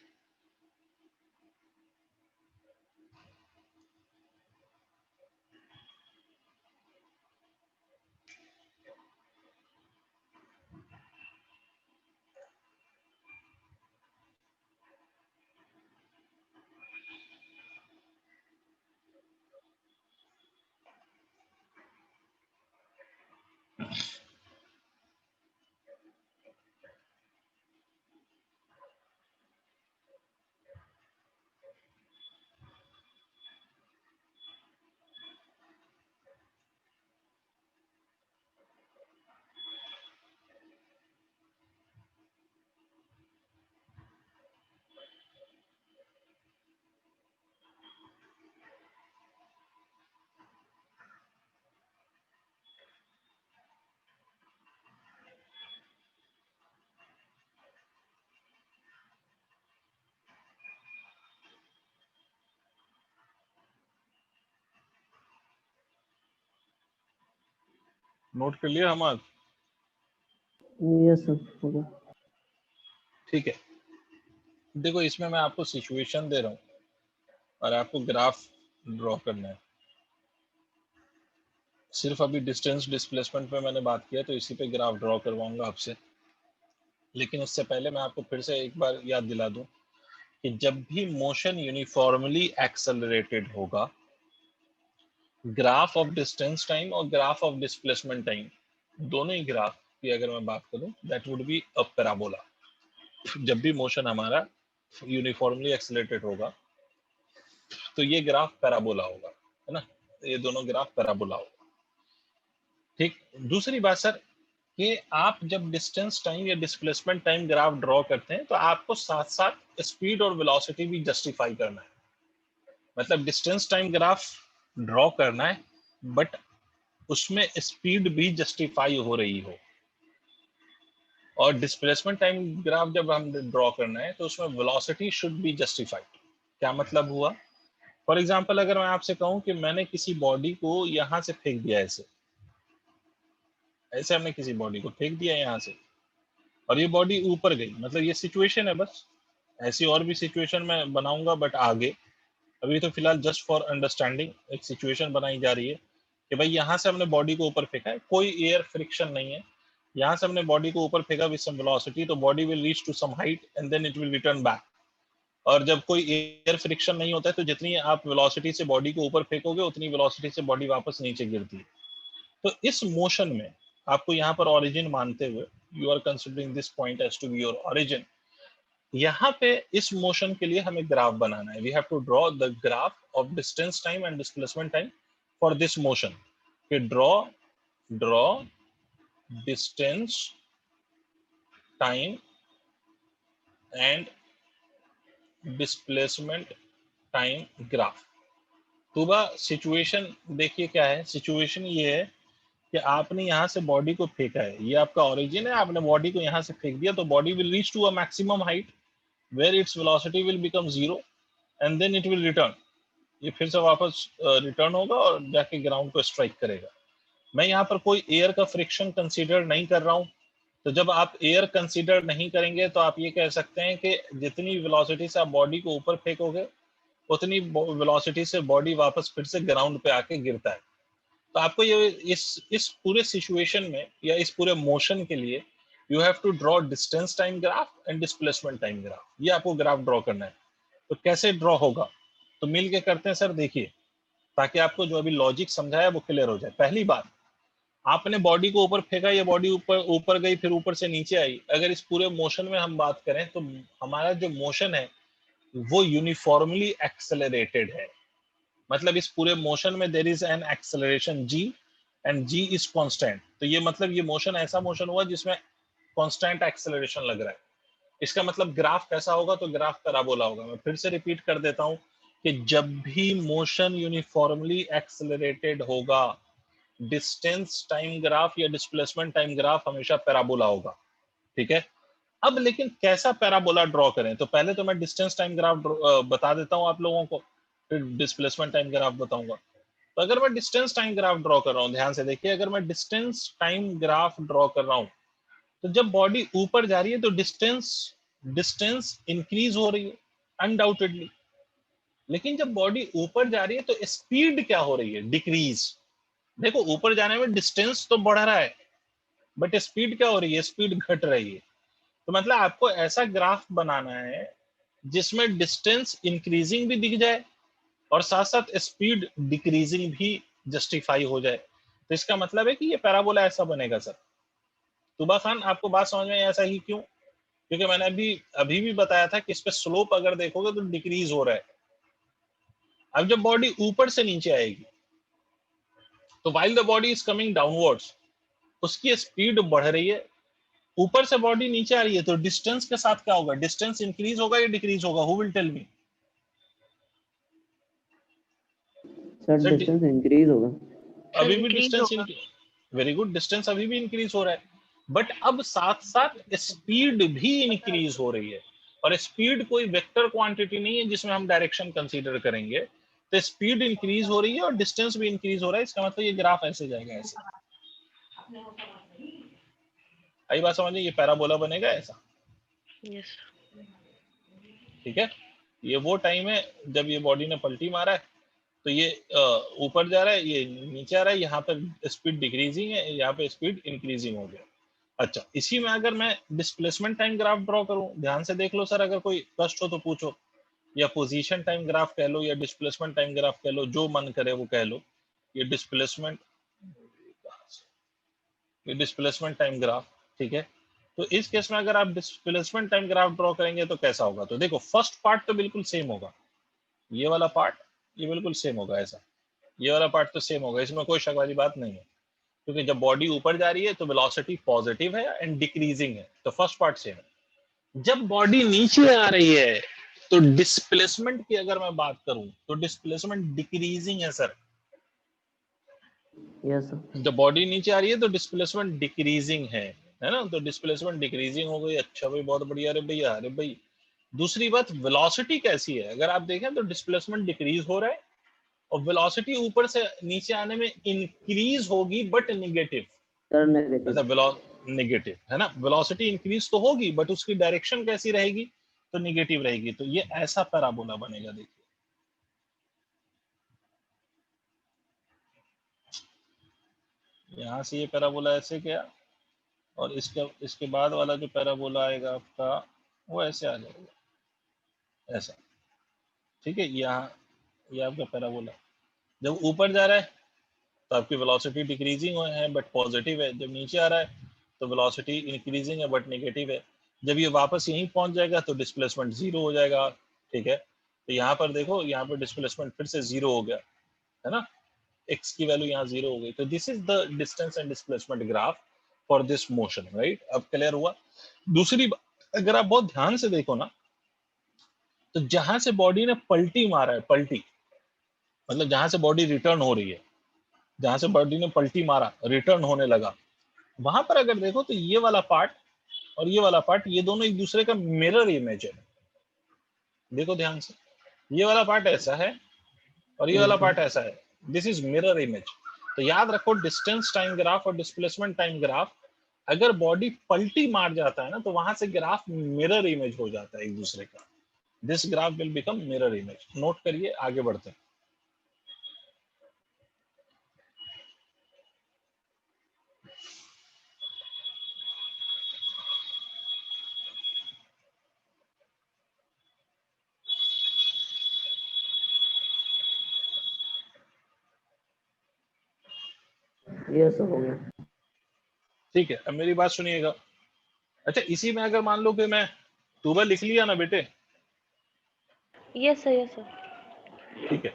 नोट कर लिया हम आज? यस सर, हो गया। ठीक है, देखो इसमें मैं आपको सिचुएशन दे रहा हूँ और आपको ग्राफ ड्रॉ करना है। सिर्फ अभी डिस्टेंस डिस्प्लेसमेंट पे मैंने बात किया तो इसी पे ग्राफ ड्रॉ करवाऊंगा आपसे, लेकिन उससे पहले मैं आपको फिर से एक बार याद दिला दूं कि जब भी मोशन यूनिफॉर्मली एक्सेलरेटेड होगा, ग्राफ ऑफ डिस्टेंस टाइम और ग्राफ ऑफ डिस्प्लेसमेंट टाइम, दोनों ही ग्राफ की अगर मैं बात करूं, that would be a parabola. जब भी मोशन हमारा यूनिफॉर्मली एक्सेलरेटेड होगा तो ये ग्राफ पैराबोला होगा, है ना, ये दोनों ग्राफ पैराबोला होगा। ठीक, दूसरी बात सर कि आप जब डिस्टेंस टाइम या डिस्प्लेसमेंट टाइम ग्राफ ड्रॉ करते हैं तो आपको साथ साथ स्पीड और वेलोसिटी भी जस्टिफाई करना है। मतलब डिस्टेंस टाइम ग्राफ ड्रॉ करना है बट उसमें स्पीड भी जस्टिफाई हो रही हो, और डिस्प्लेसमेंट टाइम ग्राफ जब हम ड्रॉ करना है तो उसमें वेलोसिटी शुड बी जस्टिफाइड। क्या मतलब हुआ? फॉर एग्जांपल अगर मैं आपसे कहूं कि मैंने किसी बॉडी को यहां से फेंक दिया, ऐसे ऐसे हमने किसी बॉडी को फेंक दिया यहां से और ये बॉडी ऊपर गई, मतलब ये सिचुएशन है, बस ऐसी और भी सिचुएशन मैं बनाऊंगा बट आगे, अभी तो फिलहाल जस्ट फॉर अंडरस्टैंडिंग एक सिचुएशन बनाई जा रही है कि भाई यहाँ से हमने बॉडी को ऊपर फेंका है, कोई एयर फ्रिक्शन नहीं है, यहाँ से हमने बॉडी को ऊपर फेंका विद सम वेलोसिटी, तो body will reach to some height and then it will return back. और जब कोई एयर फ्रिक्शन नहीं होता है तो जितनी आप वेलोसिटी से बॉडी को ऊपर फेंकोगे उतनी वेलोसिटी से बॉडी वापस नीचे गिरती है। तो इस मोशन में आपको यहाँ पर ओरिजिन मानते हुए, you are considering this point as to be your origin, यहाँ पे इस मोशन के लिए हमें ग्राफ बनाना है। We have to draw the graph of distance time and displacement time for this motion. कि draw distance time and displacement time graph. तो सिचुएशन देखिए क्या है, सिचुएशन ये है कि आपने यहाँ से बॉडी को फेंका है, ये आपका ओरिजिन है, आपने बॉडी को यहाँ से फेंक दिया तो body will reach to a maximum height where its velocity will become 0 and then it will return. ये फिर से वापस रिटर्न होगा और जाके ग्राउंड को स्ट्राइक करेगा। मैं यहाँ पर कोई एयर का फ्रिक्शन कंसीडर नहीं कर रहा हूँ, तो जब आप एयर कंसीडर नहीं करेंगे तो आप ये कह सकते हैं कि जितनी वेलोसिटी से आप बॉडी को ऊपर फेंकोगे उतनी वेलोसिटी से बॉडी वापस फिर से ग्राउंड पे आके गिरता है। तो आपको ये इस पूरे सिचुएशन में या इस पूरे मोशन के लिए you have to draw distance time graph and displacement time graph, ये आपको ग्राफ ड्रॉ करना है। तो कैसे ड्रॉ होगा, तो मिल के करते हैं सर। देखिए, ताकि आपको जो अभी लॉजिक समझाया वो क्लियर हो जाए। पहली बात, आपने बॉडी को ऊपर फेंका, ये बॉडी ऊपर गई, फिर ऊपर से नीचे आई। अगर इस पूरे मोशन में हम बात करें तो हमारा जो मोशन है वो यूनिफॉर्मली एक्सेलरेटेड है। मतलब इस पूरे मोशन में there is an acceleration g and g is constant. तो ये मतलब ये मोशन ऐसा मोशन हुआ जिसमें कांस्टेंट एक्सेलरेशन लग रहा है। इसका मतलब ग्राफ कैसा होगा, तो ग्राफ पैराबोला होगा। मैं फिर से रिपीट कर देता हूं कि जब भी मोशन यूनिफॉर्मली एक्सेलरेटेड होगा, डिस्टेंस टाइम ग्राफ या डिस्प्लेसमेंट टाइम ग्राफ हमेशा पैराबोला होगा। ठीक है, अब लेकिन कैसा पैराबोला ड्रॉ करें, तो पहले तो मैं डिस्टेंस टाइम ग्राफ बता देता हूं आप लोगों को, फिर डिस्प्लेसमेंट टाइम ग्राफ बताऊंगा। तो अगर मैं डिस्टेंस टाइम ग्राफ ड्रॉ कर रहा हूं, ध्यान से देखिए, अगर मैं डिस्टेंस टाइम ग्राफ ड्रॉ कर रहा हूं तो जब बॉडी ऊपर जा रही है तो डिस्टेंस इंक्रीज हो रही है अनडाउटेडली, लेकिन जब बॉडी ऊपर जा रही है तो स्पीड क्या हो रही है, डिक्रीज। देखो ऊपर जाने में डिस्टेंस तो बढ़ रहा है बट स्पीड क्या हो रही है, स्पीड घट रही है। तो मतलब आपको ऐसा ग्राफ बनाना है जिसमें डिस्टेंस इंक्रीजिंग भी दिख जाए और साथ साथ स्पीड डिक्रीजिंग भी जस्टिफाई हो जाए। तो इसका मतलब है कि ये पैराबोला ऐसा बनेगा सर। तुबा खान, आपको बात समझ में ऐसा ही क्यों? क्योंकि मैंने अभी भी बताया था कि इस पे स्लोप अगर देखोगे तो डिक्रीज हो रहा है। अब जब बॉडी ऊपर से नीचे आएगी तो while the body is coming downwards, उसकी स्पीड बढ़ रही है, ऊपर से बॉडी नीचे आ रही है, तो डिस्टेंस के साथ क्या होगा, डिस्टेंस इंक्रीज होगा या डिक्रीज होगा, who will tell me? Sir distance increase होगा। अभी भी डिस्टेंस, वेरी गुड, डिस्टेंस अभी भी इंक्रीज हो रहा है, बट अब साथ साथ स्पीड भी इंक्रीज हो रही है। और स्पीड कोई वेक्टर क्वांटिटी नहीं है जिसमें हम डायरेक्शन कंसीडर करेंगे। तो स्पीड इंक्रीज हो रही है और डिस्टेंस भी इंक्रीज हो रहा है, इसका मतलब ये ग्राफ ऐसे जाएगा, ऐसे। आई बात समझ में? ये पैराबोला बनेगा ऐसा, यस ठीक है। ये वो टाइम है जब ये बॉडी ने पलटी मारा है, तो ये ऊपर जा रहा है, ये नीचे आ रहा है, यहाँ पर स्पीड डिक्रीजिंग है, यहाँ पे स्पीड इंक्रीजिंग हो गया। अच्छा, इसी में अगर मैं डिस्प्लेसमेंट टाइम ग्राफ ड्रॉ करूं, ध्यान से देख लो सर, अगर कोई कष्ट हो तो पूछो, या पोजीशन टाइम ग्राफ कह लो, या डिस्प्लेसमेंट टाइम ग्राफ कह लो, जो मन करे वो कह लो। ये डिस्प्लेसमेंट टाइम ग्राफ, ठीक है। तो इस केस में अगर आप डिस्प्लेसमेंट टाइम ग्राफ ड्रॉ करेंगे तो कैसा होगा? तो देखो, फर्स्ट पार्ट तो बिल्कुल सेम होगा, ये वाला पार्ट ये बिल्कुल सेम होगा ऐसा, ये वाला पार्ट तो सेम होगा, इसमें कोई शक वाली बात नहीं है, क्योंकि जब बॉडी ऊपर जा रही है तो वेलोसिटी पॉजिटिव है एंड डिक्रीजिंग है, तो फर्स्ट पार्ट सेम है। जब बॉडी नीचे आ रही है तो डिस्प्लेसमेंट की अगर मैं बात करूं तो डिस्प्लेसमेंट डिक्रीजिंग है सर। Yes sir. जब बॉडी नीचे आ रही है तो डिस्प्लेसमेंट डिक्रीजिंग है ना, तो डिस्प्लेसमेंट डिक्रीजिंग हो गई। अच्छा भाई, बहुत बढ़िया। अरे भैया, अरे भाई, दूसरी बात, वेलोसिटी कैसी है? अगर आप देखें तो डिस्प्लेसमेंट डिक्रीज हो रहा है और वेलोसिटी ऊपर से नीचे आने में इंक्रीज होगी बट नेगेटिव। Sir negative. ऐसा नेगेटिव है ना, वेलोसिटी इंक्रीज तो होगी बट उसकी डायरेक्शन कैसी रहेगी? तो नेगेटिव रहेगी। तो ये ऐसा पैराबोला बनेगा, देखिए। यहाँ से ये पैराबोला ऐसे गया और इसके बाद वाला जो पैराबोला आएगा आपका, वो ऐसे आ जाएगा, ऐसा, ठीक है। यहाँ ये आपका पैराबोला जब ऊपर जा रहा है तो आपकी वेलोसिटी डिक्रीजिंग है बट पॉजिटिव है, जब नीचे आ रहा है तो वेलोसिटी इंक्रीजिंग है बट नेगेटिव है। जब ये वापस यहीं पहुंच जाएगा तो डिस्प्लेसमेंट जीरो हो जाएगा, ठीक है। तो यहाँ पर देखो, यहाँ पर डिस्प्लेसमेंट फिर से जीरो हो गया, है ना, x की वैल्यू यहाँ जीरो हो गई। तो this is the distance and displacement graph for this motion, right. अब क्लियर हुआ? दूसरी बात, अगर आप बहुत ध्यान से देखो ना, तो जहां से बॉडी ने पलटी मारा है, पलटी मतलब जहां से बॉडी रिटर्न हो रही है, जहां से बॉडी ने पलटी मारा, रिटर्न होने लगा, वहां पर अगर देखो तो ये वाला पार्ट और ये वाला पार्ट, ये दोनों एक दूसरे का मिरर इमेज है। देखो ध्यान से, ये वाला पार्ट ऐसा है और ये वाला पार्ट ऐसा है, दिस इज मिरर इमेज। तो याद रखो, डिस्टेंस टाइम ग्राफ और डिस्प्लेसमेंट टाइम ग्राफ, अगर बॉडी पलटी मार जाता है ना, तो वहां से ग्राफ मिरर इमेज हो जाता है एक दूसरे का। This graph will become mirror image. Note करिए, आगे बढ़ते हैं। यस हो गया। ठीक है, अब मेरी बात सुनिएगा। अच्छा, इसी में अगर मान लो कि मैं टूबा लिख लिया ना बेटे, यस सर यस सर ठीक है।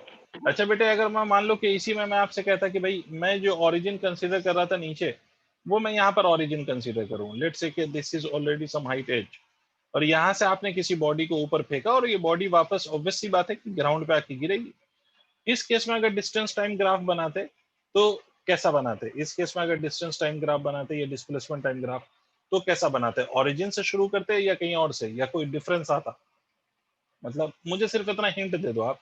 अच्छा बेटे, अगर मैं मान लो कि इसी में मैं आपसे कहता कि भाई मैं जो ओरिजिन कंसीडर कर रहा था नीचे, वो मैं यहाँ पर ओरिजिन कंसीडर करूँ। लेट्स से कि this is already some height as, और यहाँ से आपने किसी बॉडी को ऊपर फेंका और ये बॉडी वापस, ऑब्वियस सी बात है कि ग्राउंड पे आके गिरेगी। इस केस में अगर डिस्टेंस टाइम ग्राफ बनाते तो कैसा बनाते? इस केस में अगर डिस्टेंस टाइम ग्राफ बनाते या डिस्प्लेसमेंट टाइम ग्राफ, तो कैसा बनाते? ओरिजिन से शुरू करते या कहीं और से, या कोई डिफरेंस आता? मतलब मुझे सिर्फ इतना हिंट दे दो आप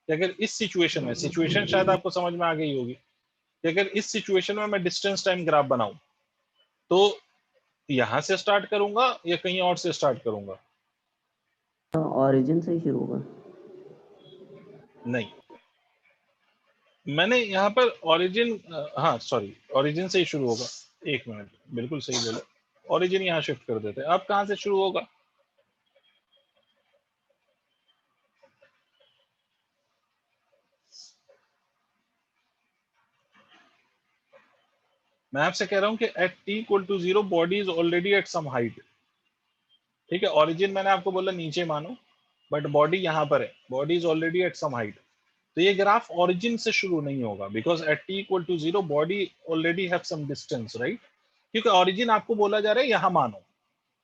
कि अगर इस सिचुएशन में, सिचुएशन शायद आपको समझ में आ गई होगी, कि अगर इस सिचुएशन में मैं डिस्टेंस टाइम ग्राफ बनाऊं तो यहां से स्टार्ट करूंगा या कहीं और से स्टार्ट करूंगा? ओरिजिन से ही शुरू होगा। नहीं, मैंने यहाँ पर ओरिजिन, हाँ सॉरी, ओरिजिन से ही शुरू होगा। एक मिनट, बिल्कुल सही बोले, ओरिजिन यहाँ शिफ्ट कर देते हैं। अब कहाँ से शुरू होगा? मैं आपसे कह रहा हूँ कि at t equal to 0 body is already at some height, ठीक है। ओरिजिन मैंने आपको बोला नीचे मानो, बट बॉडी यहाँ पर है, body is already at some height. तो ये ग्राफ ओरिजिन से शुरू नहीं होगा, because at t equal to 0 body already have some distance, right. क्योंकि ओरिजिन आपको बोला जा रहा है यहाँ मानो,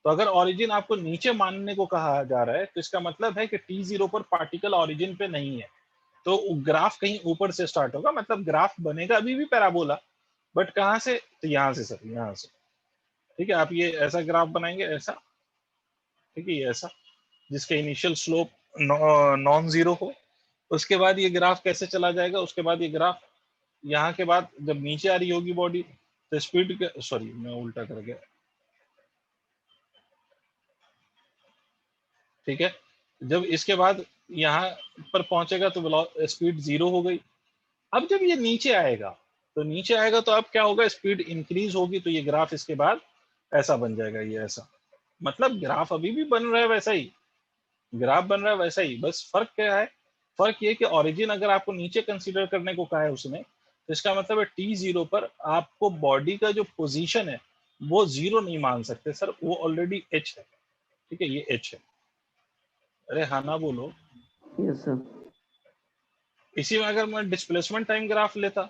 तो अगर ओरिजिन आपको नीचे मानने को कहा जा रहा है तो इसका मतलब है कि t0 पर पार्टिकल ओरिजिन पे नहीं है, तो ग्राफ कहीं ऊपर से स्टार्ट होगा। मतलब ग्राफ बनेगा अभी भी पैराबोला, बट कहाँ से? तो यहाँ से सर, यहाँ से, ठीक है। आप ये ऐसा ग्राफ बनाएंगे, ऐसा, ठीक है, ये ऐसा, जिसका इनिशियल स्लोप नॉन जीरो हो। उसके बाद ये ग्राफ कैसे चला जाएगा? उसके बाद ये ग्राफ यहाँ के बाद जब नीचे आ रही होगी बॉडी, तो स्पीड के, सॉरी मैं उल्टा कर गया, ठीक है। जब इसके बाद यहाँ पर पहुंचेगा तो स्पीड 0 हो गई। अब जब ये नीचे आएगा तो अब क्या होगा, स्पीड इंक्रीज होगी, तो ये ग्राफ इसके बाद ऐसा बन जाएगा, ये ऐसा। मतलब ग्राफ अभी भी बन रहा है वैसा ही, ग्राफ बन रहा है वैसा ही, बस फर्क क्या है, फर्क ये कि ऑरिजिन अगर आपको नीचे कंसीडर करने को कहा है उसने, तो इसका मतलब है t0 पर आपको बॉडी का जो पोजीशन है वो 0 नहीं मान सकते सर, वो ऑलरेडी h है, ठीक है, ये h है। अरे हाँ ना बोलो। Yes sir. इसी में अगर मैं डिस्प्लेसमेंट टाइम ग्राफ लेता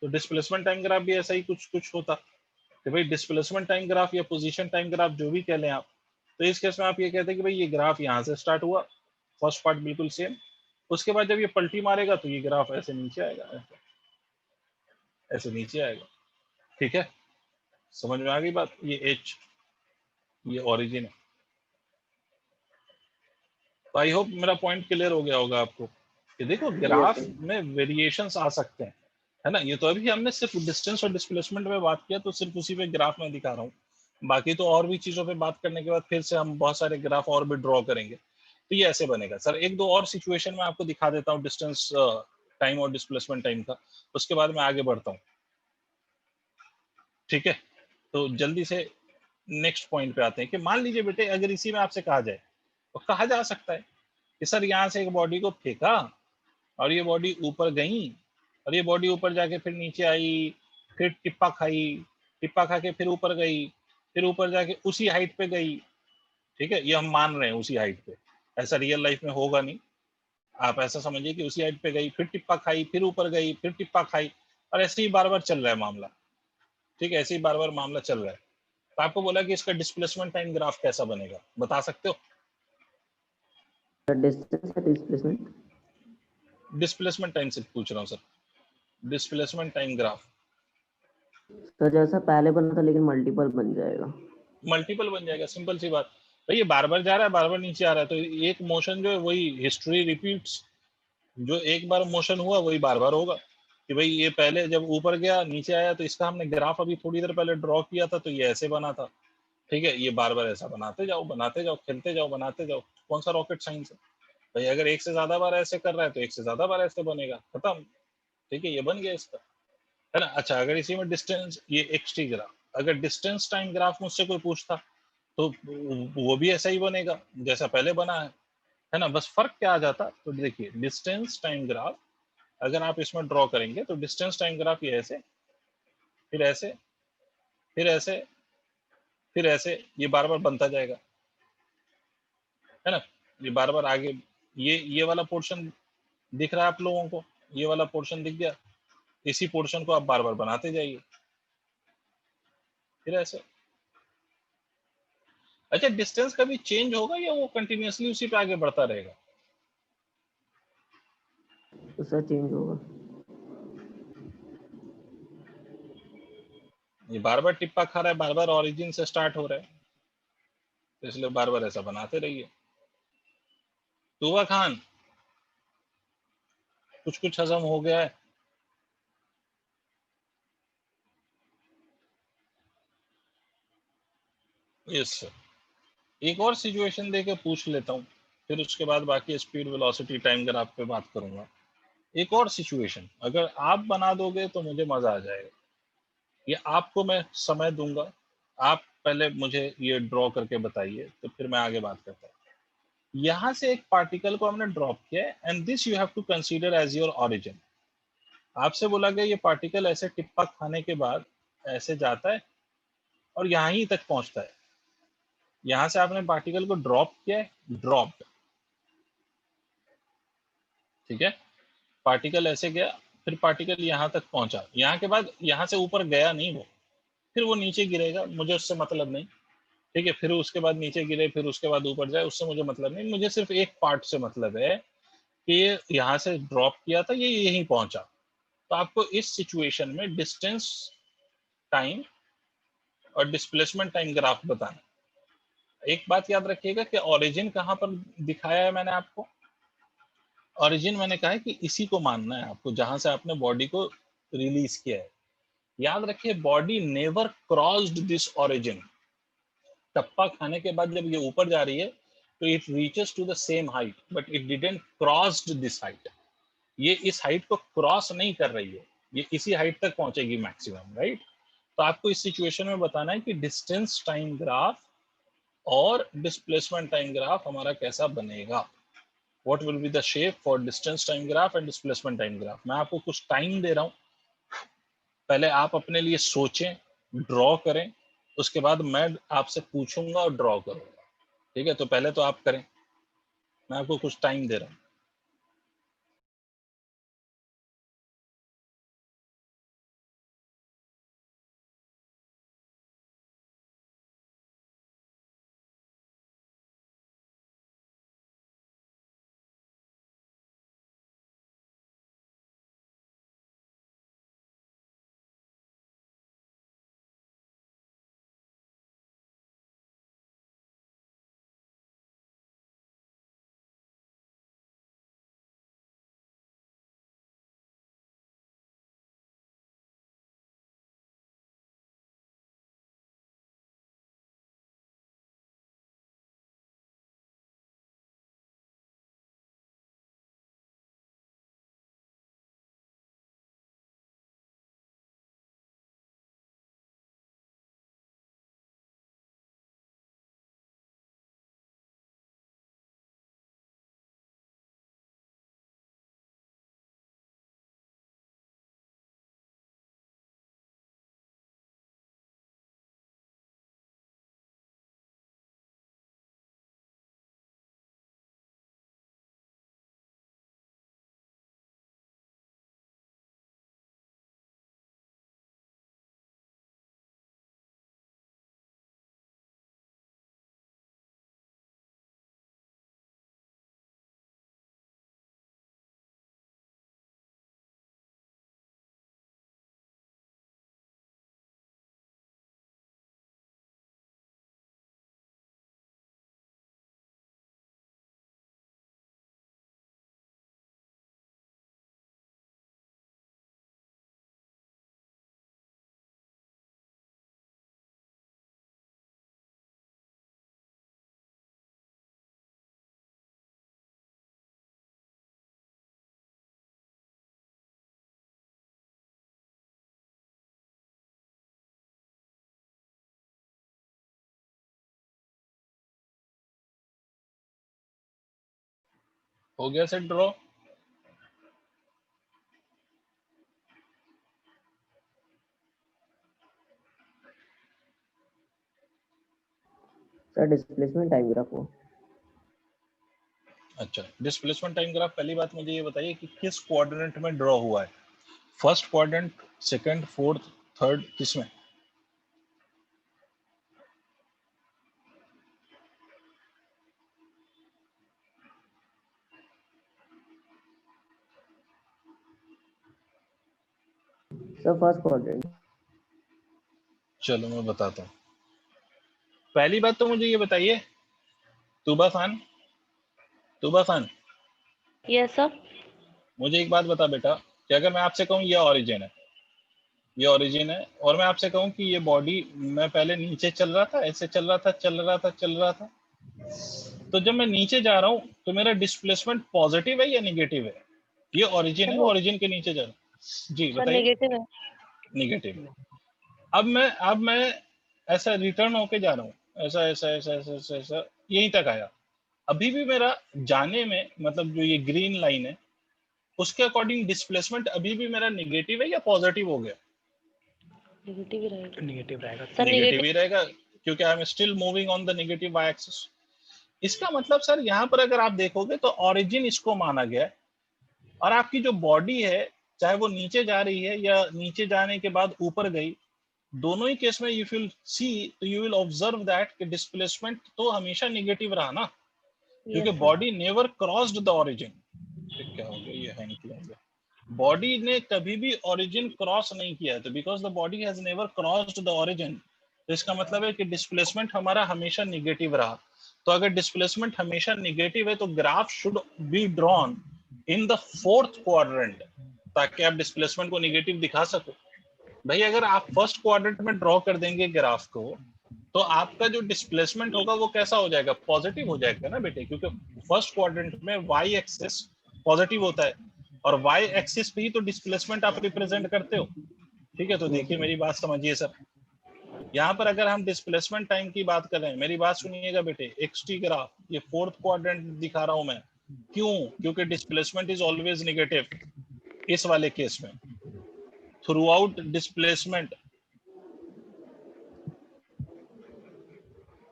तो डिस्प्लेसमेंट टाइम ग्राफ भी ऐसा ही कुछ कुछ होता कि भाई डिस्प्लेसमेंट टाइम ग्राफ या पोजीशन टाइम ग्राफ जो भी कह लें आप, तो इस केस में आप ये कहते हैं कि भाई ये ग्राफ यहाँ से स्टार्ट हुआ, फर्स्ट पार्ट बिल्कुल सेम, उसके बाद जब ये पलटी मारेगा तो ये ग्राफ ऐसे नीचे आएगा, ऐसे नीचे आएगा, ठीक है। समझ में आ गई बात, ये एच, ये ओरिजिन है। तो आई होप मेरा पॉइंट क्लियर हो गया होगा आपको कि देखो ग्राफ Yes, में वेरिएशंस आ सकते हैं, है ना। ये तो अभी हमने सिर्फ डिस्टेंस और डिस्प्लेसमेंट में बात किया, तो सिर्फ उसी पे ग्राफ में दिखा रहा हूँ। बाकी तो और भी चीजों पे बात करने के बाद फिर से हम बहुत सारे ग्राफ और भी ड्रॉ करेंगे, तो ये ऐसे बनेगा सर। एक दो और सिचुएशन में आपको दिखा देता हूँ डिस्टेंस टाइम और डिस्प्लेसमेंट टाइम का, उसके बाद मैं आगे बढ़ता हूँ, ठीक है। तो जल्दी से नेक्स्ट पॉइंट पे आते हैं कि मान लीजिए बेटे अगर इसी में आपसे कहा जाए, तो कहा जा सकता है कि सर यहाँ से एक बॉडी को फेंका और ये बॉडी ऊपर गई, और ये बॉडी ऊपर जाके फिर नीचे आई, फिर टिप्पा खाई, टिप्पा खा के फिर ऊपर गई, फिर ऊपर जाके उसी हाइट पे गई, ठीक है। ये हम मान रहे हैं उसी हाइट पे, ऐसा रियल लाइफ में होगा नहीं, आप ऐसा समझिए कि उसी हाइट पे गई, फिर टिप्पा खाई, फिर ऊपर गई, फिर टिप्पा खाई, और ऐसे ही बार बार चल रहा है मामला, ठीक है, ऐसे ही बार बार मामला चल रहा है। तो आपको बोला कि इसका डिस्प्लेसमेंट टाइम ग्राफ कैसा बनेगा, बता सकते हो? डिस्टेंस या डिस्प्लेसमेंट? डिस्प्लेसमेंट टाइम से पूछ रहा हूँ sir, displacement time graph. Sir जैसा पहले बना था लेकिन मल्टीपल बन जाएगा। मल्टीपल बन जाएगा, सिंपल सी बात भाई, ये बार बार जा रहा है, बार बार नीचे आ रहा है, तो एक मोशन जो है वही हिस्ट्री रिपीट्स, जो एक बार मोशन हुआ वही बार बार होगा कि भाई ये पहले जब ऊपर गया नीचे आया, तो इसका हमने ग्राफ अभी थोड़ी देर पहले ड्रॉ किया था, तो ये ऐसे बना था, ठीक है। ये बार बार ऐसा बनाते जाओ, खेलते जाओ, बनाते जाओ, कौन सा रॉकेट साइंस है भाई। अगर एक से ज्यादा बार ऐसे कर रहा है तो एक से ज्यादा बार ऐसे बनेगा, खत्म, ठीक है, ये बन गया इसका, है ना। अच्छा, अगर इसी में डिस्टेंस, ये एक्सटी ग्राफ, अगर डिस्टेंस टाइम ग्राफ मुझसे कोई पूछता तो वो भी ऐसा ही बनेगा जैसा पहले बना है ना। बस फर्क क्या आ जाता, तो देखिए डिस्टेंस टाइम ग्राफ अगर आप इसमें ड्रॉ करेंगे तो डिस्टेंस टाइम ग्राफ ये ऐसे, फिर ऐसे, फिर ऐसे, फिर ऐसे, ये बार बार बनता जाएगा, है ना। ये बार बार आगे, ये वाला पोर्शन दिख रहा है आप लोगों को, ये वाला पोर्शन दिख गया, इसी पोर्शन को आप बार बार बनाते जाइए, फिर ऐसे। अच्छा, डिस्टेंस कभी चेंज होगा या वो कंटिन्यूअसली उसी पे आगे बढ़ता रहेगा? तो सर चेंज होगा। ये बार बार टिप्पा खा रहा है, बार बार ओरिजिन से स्टार्ट हो रहा है, तो इसलिए बार बार ऐसा बनाते रहिए। तूबा खान, कुछ कुछ हजम हो गया है? Yes sir. एक और सिचुएशन देके पूछ लेता हूँ, फिर उसके बाद बाकी स्पीड वेलोसिटी टाइम ग्राफ पे बात करूंगा। एक और सिचुएशन अगर आप बना दोगे तो मुझे मजा आ जाएगा। ये आपको मैं समय दूंगा, आप पहले मुझे ये ड्रॉ करके बताइए, तो फिर मैं आगे बात करता हूँ। यहाँ से एक पार्टिकल को हमने ड्रॉप किया है, and this you have to consider as your origin. आपसे बोला गया ये पार्टिकल ऐसे टिप्पा खाने के बाद ऐसे जाता है और यहाँ ही तक पहुंचता है। यहाँ से आपने पार्टिकल को ड्रॉप किया है, ड्रॉप्ड, ठीक है। पार्टिकल ऐसे गया, फिर पार्टिकल यहाँ तक पहुंचा, यहाँ के बाद यहाँ से ऊपर गया नहीं वो, फिर वो नीचे गिरेगा, मुझे उससे मतलब नहीं, ठीक है। फिर उसके बाद नीचे गिरे, फिर उसके बाद ऊपर जाए, उससे मुझे मतलब नहीं, मुझे सिर्फ एक पार्ट से मतलब है कि ये यहाँ से ड्रॉप किया था, ये यहीं पहुंचा। तो आपको इस सिचुएशन में डिस्टेंस टाइम और डिस्प्लेसमेंट टाइम ग्राफ बताना। एक बात याद रखिएगा कि ओरिजिन कहाँ पर दिखाया है मैंने आपको, ओरिजिन मैंने कहा है कि इसी को मानना है आपको, जहां से आपने बॉडी को रिलीज किया है, याद रखिए body never crossed this origin. टप्पा खाने के बाद जब ये ऊपर जा रही है तो it reaches to the same height but it didn't crossed this height. ये इस हाइट को क्रॉस नहीं कर रही है, ये इसी हाइट तक पहुंचेगी मैक्सिमम, राइट। तो आपको इस सिचुएशन में बताना है कि डिस्टेंस टाइम ग्राफ और डिस्प्लेसमेंट टाइम ग्राफ हमारा कैसा बनेगा। What will be the shape for distance time graph and displacement time graph. मैं आपको कुछ टाइम दे रहा हूं, पहले आप अपने लिए सोचें, ड्रॉ करें, उसके बाद मैं आपसे पूछूंगा और ड्रॉ करूंगा, ठीक है। तो पहले तो आप करें, मैं आपको कुछ टाइम दे रहा हूं। हो गया sir draw? Sir displacement time graph हो। अच्छा, डिस्प्लेसमेंट टाइम ग्राफ, पहली बात मुझे ये बताइए कि किस क्वाड्रेंट में ड्रॉ हुआ है? First quadrant, second, fourth, third, किसमें? Sir first quadrant. चलो मैं बताता हूँ। पहली बात तो मुझे ये बताइए, तूबा खान, यस सर। मुझे एक बात बता बेटा, कि अगर मैं आपसे कहूँ ये ओरिजिन है, ये ओरिजिन है, और मैं आपसे कहूँ कि ये बॉडी, मैं पहले नीचे चल रहा था, ऐसे चल रहा था, तो जब मैं नीचे जा रहा हूँ तो मेरा डिस्प्लेसमेंट पॉजिटिव है या नेगेटिव है? ये ओरिजिन है, ओरिजिन के नीचे जा रहा हूँ। जी सर बताइए। नेगेटिव है। नेगेटिव है। अब मैं ऐसा रिटर्न होके जा रहा हूँ, ऐसा ऐसा ऐसा ऐसा ऐसा ऐसा यहीं तक आया। अभी भी मेरा जाने में, मतलब जो ये ग्रीन लाइन है उसके अकॉर्डिंग डिस्प्लेसमेंट अभी भी मेरा नेगेटिव है या पॉजिटिव हो गया? नेगेटिव ही रहेगा। नेगेटिव रहेगा। सर नेगेटिव ही रहेगा, क्योंकि I am still moving on the negative y axis. इसका मतलब सर यहाँ पर अगर आप देखोगे तो ओरिजिन इसको माना गया है, और आपकी जो बॉडी है चाहे वो नीचे जा रही है या नीचे जाने के बाद ऊपर गई, दोनों ही केस में यू विल सी, तो यू विल ऑब्जर्व दैट कि डिस्प्लेसमेंट तो हमेशा नेगेटिव रहा ना, क्योंकि yes sir. Body never crossed the origin. क्या हो गया, ये हैंग किया गया। बॉडी ने कभी भी ओरिजिन क्रॉस नहीं किया है, तो because the body has never crossed the origin, तो इसका मतलब है कि डिस्प्लेसमेंट हमारा हमेशा नेगेटिव रहा। तो अगर डिस्प्लेसमेंट हमेशा नेगेटिव है तो graph should be drawn in the fourth quadrant, ताकि आप डिस्प्लेसमेंट को नेगेटिव दिखा सको। भाई अगर आप फर्स्ट क्वाड्रेंट में ड्रॉ कर देंगे ग्राफ को, तो आपका जो डिस्प्लेसमेंट होगा वो कैसा हो जाएगा, पॉजिटिव हो जाएगा ना बेटे, क्योंकि फर्स्ट क्वाड्रेंट में वाई एक्सिस पॉजिटिव होता है और वाई एक्सिस पे ही तो डिस्प्लेसमेंट आप रिप्रेजेंट करते हो। ठीक है, तो देखिए मेरी बात समझिए सर, यहाँ पर अगर हम डिस्प्लेसमेंट टाइम की बात करें, मेरी बात सुनिएगा बेटे, एक्सटी ग्राफ ये फोर्थ क्वाड्रेंट दिखा रहा हूं मैं, क्यों, क्योंकि डिस्प्लेसमेंट इज ऑलवेज नेगेटिव इस वाले केस में, थ्रू आउट डिस्प्लेसमेंट,